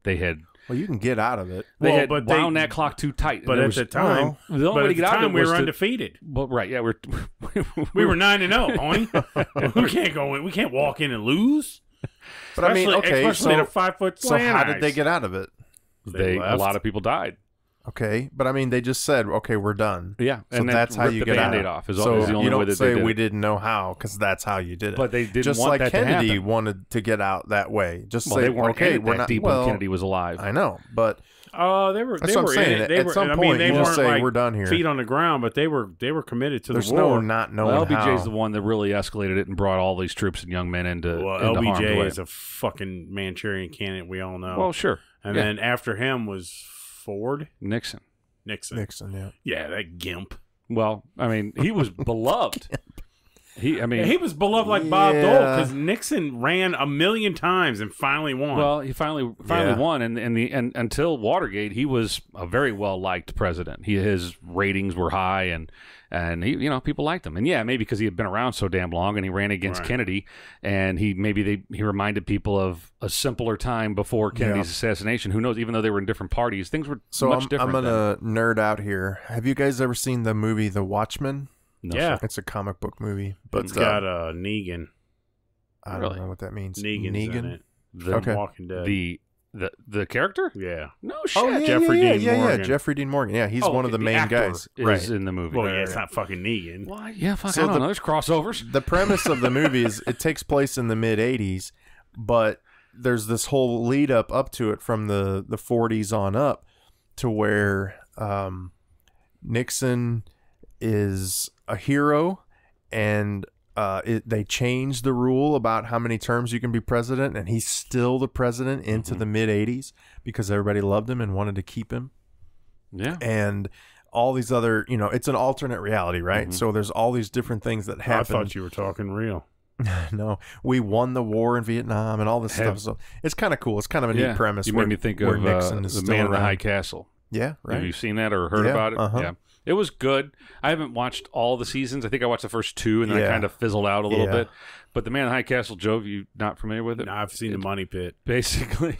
Well, you can get out of it. They had wound that clock too tight. But at the time, the only way to get out of it we were undefeated. Well, right, yeah, we were 9-0, homie. We can't walk in and lose. But I mean, okay, especially in a 5-foot so how did they get out of it? A lot of people died. Okay, but I mean, they just said, "Okay, we're done." Yeah, so that's how you get out. So the only you don't way that say we didn't know how, because that's how you did it. But they didn't just want like that Kennedy to happen. wanted to get out that way. Just say, they weren't "Okay, in it we're that not." Deep when Kennedy was alive. I know, but they were. That's what I'm saying. At some point, they you just weren't say like we're done here. Feet on the ground, but they were committed to There's the war. no not knowing LBJ how. is the one that really escalated it and brought all these troops and young men into LBJ is a fucking Manchurian candidate. We all know. Well, sure. And then after him was Ford. Nixon, yeah. Yeah, that gimp. Well, I mean, he was beloved. He was beloved like Bob Dole because Nixon ran 1,000,000 times and finally won. Well, he finally won, and until Watergate, he was a very well liked president. His ratings were high, and he, people liked him. And maybe because he had been around so damn long, and he ran against Kennedy, and he reminded people of a simpler time before Kennedy's assassination. Who knows? Even though they were in different parties, things were much different. I'm gonna nerd out here. Have you guys ever seen the movie The Watchmen? No, yeah, it's a comic book movie, but it's got Negan. I don't know what that means. Negan's in it. The Walking Dead. The character? Yeah. No shit. Oh, yeah, Jeffrey Dean Morgan. Yeah, Jeffrey Dean Morgan. Yeah, he's one of the main guys. Is in the movie. Well, it's not fucking Negan. Why? Yeah, fuck. So I don't know. There's crossovers. The premise of the movie is it takes place in the mid '80s, but there's this whole lead up to it from the 40s on up, to where Nixon is a hero, and they changed the rule about how many terms you can be president, and he's still the president into the mid 80s because everybody loved him and wanted to keep him. Yeah. And all these other, it's an alternate reality, right? So there's all these different things that happen. I thought you were talking real. No, we won the war in Vietnam and all this stuff. So it's kind of cool. It's kind of a neat premise. You made me think of Nixon is The Man in the High Castle. Yeah, right. Have you seen that or heard about it? Yeah. It was good. I haven't watched all the seasons. I think I watched the first 2, and then I kind of fizzled out a little bit. But The Man in the High Castle, Joe, you not familiar with it? No, I've seen The Money Pit. Basically.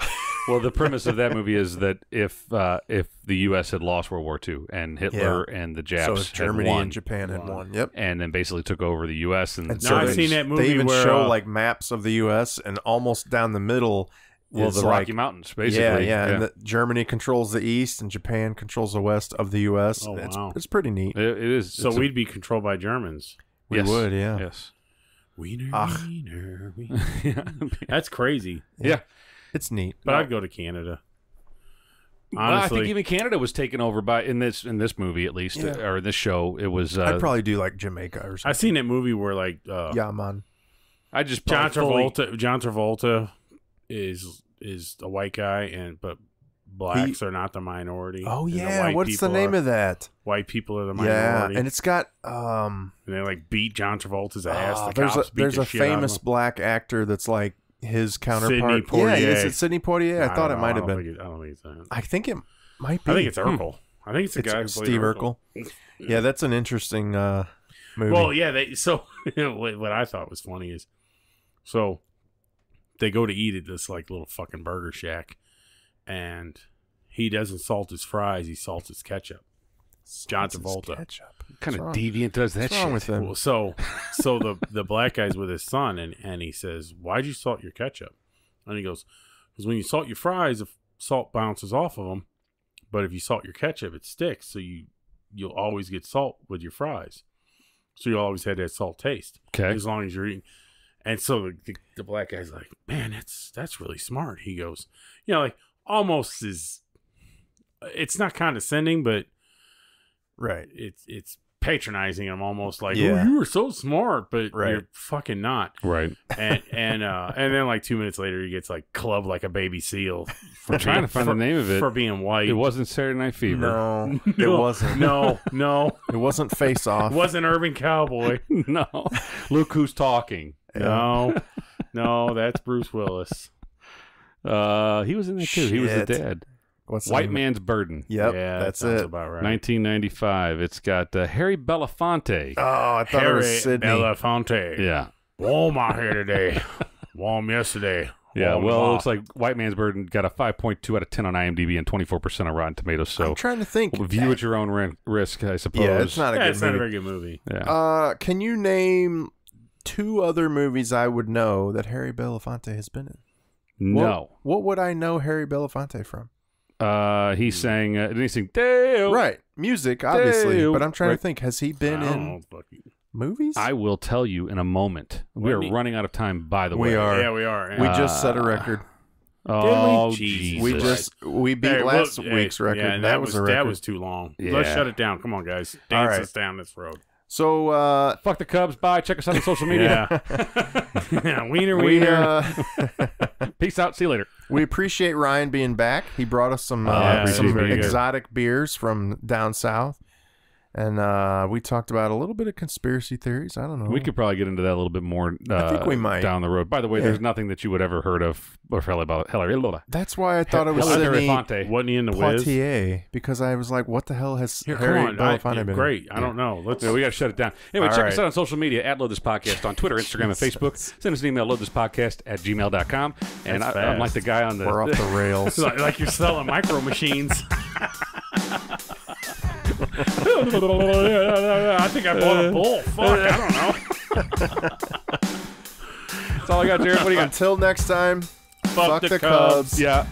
Well, the premise of that movie is that if the U.S. had lost World War II and Hitler and the Japs so Germany had won, and Japan had won, and then basically took over the U.S. And so I've seen that movie. They even where, show like maps of the U.S. and almost down the middle. Well, the Rocky Mountains, basically. Yeah. And Germany controls the east, and Japan controls the west of the U.S. Oh, wow. It's pretty neat. It is. So we'd be controlled by Germans. We would, yeah. Yes. Wiener. That's crazy. Yeah. It's neat. But I'd go to Canada. Honestly. Well, I think even Canada was taken over by in this movie at least, or in this show. It was. I'd probably do like Jamaica or something. I've seen that movie where like yeah, man. I just John Travolta is a white guy, but blacks are not the minority. Oh yeah, what's the name of that? White people are the minority. Yeah, and it's got and they like beat John Travolta's ass. There's a famous black actor that's like his counterpart. Sidney Poitier. Yeah, is it Sidney Poitier? I thought it might have been. I don't think it's that. I think it might be. I think it's Urkel. I think it's the guy who played Steve Urkel. Yeah, that's an interesting movie. Well, yeah. So what I thought was funny is, so they go to eat at this like little fucking burger shack, and he doesn't salt his fries; he salts his ketchup. John Travolta. What kind of deviant does that shit? With him? Well, so the black guy's with his son, and he says, "Why'd you salt your ketchup?" And he goes, "Because when you salt your fries, the salt bounces off of them, but if you salt your ketchup, it sticks. So you'll always get salt with your fries. So you'll always have that salt taste. Okay, as long as you're eating." And so the black guy's like, "Man, that's really smart." He goes, like almost is. It's not condescending, but right, it's patronizing him, almost like, "Oh, you were so smart," but you're fucking not. Right. And then like 2 minutes later, he gets like clubbed like a baby seal. For trying to find the name of it for being white. It wasn't Saturday Night Fever. No, it wasn't. No, it wasn't Face Off. It wasn't Urban Cowboy. No, Look Who's Talking. No, that's Bruce Willis. He was in there too. He was the dad. What's White Man's Burden. Yep, yeah, that's it. About right. 1995. It's got Harry Belafonte. Oh, I thought it was Sidney Belafonte. Yeah. Warm out here today. Warm yesterday. Yeah, well, it looks like White Man's Burden got a 5.2 out of 10 on IMDb and 24% on Rotten Tomatoes. So I'm trying to think. View at your own risk, I suppose. Yeah, it's not a good movie. Not a very good movie. Yeah. Can you name 2 other movies I would know that Harry Belafonte has been in? No. What would I know Harry Belafonte from? He sang, didn't he sing Dale? Right. Music, obviously. Dale. But I'm trying to think, has he been in movies? I will tell you in a moment. We are running out of time, by the way. We are. Yeah, we are. We just set a record. Oh, Jesus. We beat last week's record. Yeah, that was a record. That was too long. Yeah. Let's shut it down. Come on, guys. Dance us down this road. So, fuck the Cubs. Bye. Check us out on social media. Yeah. Wiener. Peace out. See you later. We appreciate Ryan being back. He brought us some exotic beers from down south. And we talked about a little bit of conspiracy theories. I don't know. We could probably get into that a little bit more I think we might. down the road. By the way, there's nothing that you would ever heard of or about. That's why I thought it was Sidney Wasn't he in the Wiz? Poitier, because I was like, what the hell has Harry Belafonte been great. I don't know. We got to shut it down. Anyway, check us out on social media at Load This Podcast on Twitter, Instagram, and Facebook. Send us an email, loadthispodcast@gmail.com. And I'm like the guy on the... We're off the rails. like you're selling micro machines. I think I bought a bull. Fuck, I don't know. That's all I got, Jared. What do you got? Until next time, fuck the Cubs. Yeah.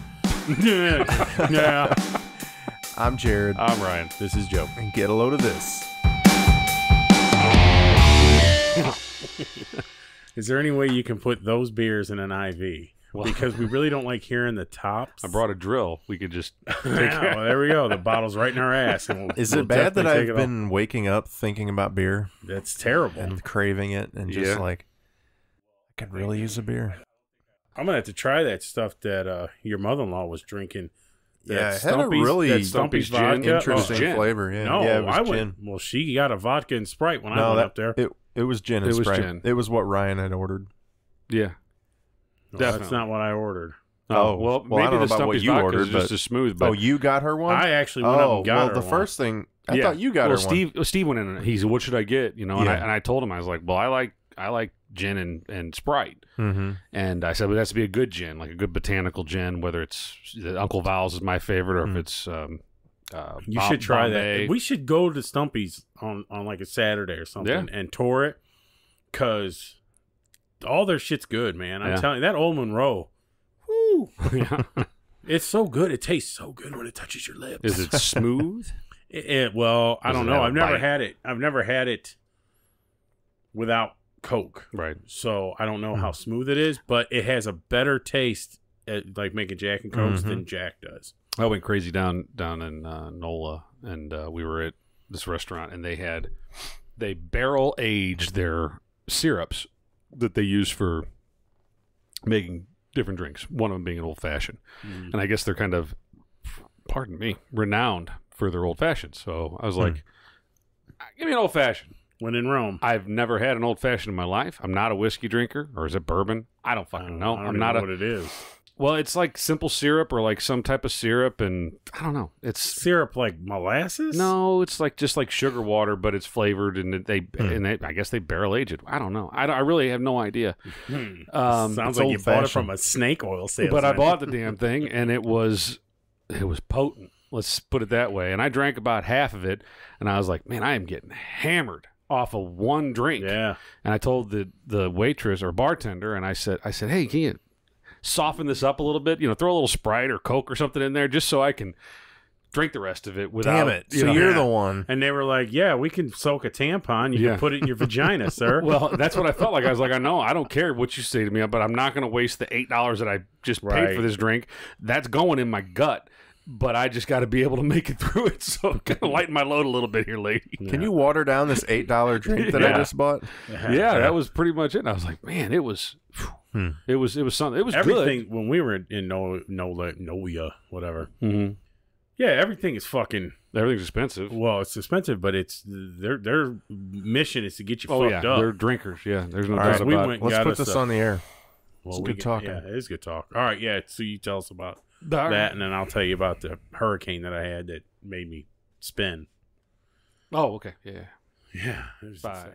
Yeah. I'm Jared. I'm Ryan. This is Joe. And get a load of this. Is there any way you can put those beers in an IV? Well, because we really don't like hearing the tops. I brought a drill. We could just take well, there we go. The bottle's right in our ass. And Is it bad that I've been waking up thinking about beer? That's terrible. And craving it and just like, I could really use a beer. I'm going to have to try that stuff that your mother-in-law was drinking. Yeah, it had a really Stumpy's vodka. Interesting flavor. Yeah. No, it was gin. Well, she got a vodka and Sprite when I went up there. It was gin and Sprite. It was what Ryan had ordered. Yeah. No, that's not what I ordered. Oh, well maybe I don't know the about what you ordered, is just as smooth. But you got her one? I actually went up and got her the one. first thing, I thought you got her one. Steve went in and he said, what should I get? And I told him, I was like, well, I like gin and Sprite. Mm-hmm. And I said, well, it has to be a good gin, like a good botanical gin, whether it's Uncle Val's is my favorite or if it's you should try that. We should go to Stumpy's on like a Saturday or something and tour it, because all their shit's good, man. I'm telling you, that Old Monroe, whoo, it's so good. It tastes so good when it touches your lips. Is it smooth? Well, I don't know. I've never had it. I've never had it without Coke. Right. So I don't know how smooth it is, but it has a better taste at like making Jack and Cokes than Jack does. I went crazy down in NOLA, and we were at this restaurant, and they barrel aged their syrups that they use for making different drinks, one of them being an old fashioned. And I guess they're kind of pardon me, renowned for their old fashioned. So I was like, give me an old fashioned. When in Rome. I've never had an old fashioned in my life. I'm not a whiskey drinker, or is it bourbon? I don't fucking know. I don't know what it is. Well, it's like simple syrup or like some type of syrup, and I don't know. It's syrup like molasses? No, it's like just like sugar water, but it's flavored, and they I guess they barrel age it. I don't know. I really have no idea. Sounds like you bought it from a snake oil salesman. But I bought the damn thing, and it was potent. Let's put it that way. And I drank about half of it, and I was like, man, I am getting hammered off of one drink. Yeah. And I told the waitress or bartender, and I said, hey, can you soften this up a little bit? Throw a little Sprite or Coke or something in there just so I can drink the rest of it without... Damn it. So you're the one. And they were like, yeah, we can soak a tampon. You can put it in your vagina, sir. Well, that's what I felt like. I was like, I know, I don't care what you say to me, but I'm not going to waste the $8 that I just paid for this drink. That's going in my gut. But I just got to be able to make it through it, so I'm kind of lighten my load a little bit here, lady. Yeah. Can you water down this $8 drink that I just bought? Yeah, that was pretty much it. And I was like, man, it was something. It was everything, good. When we were in NOLA, whatever. Mm-hmm. Yeah, everything is fucking... Everything's expensive. Well, it's expensive, but it's their mission is to get you fucked up. They're drinkers, yeah. There's no doubt about it. Let's put this on the air. Well, it's good talking. Yeah, it is good talk. All right, yeah, so you tell us about that, and then I'll tell you about the hurricane that I had that made me spin. Oh, okay. Yeah. Yeah. It was Bye.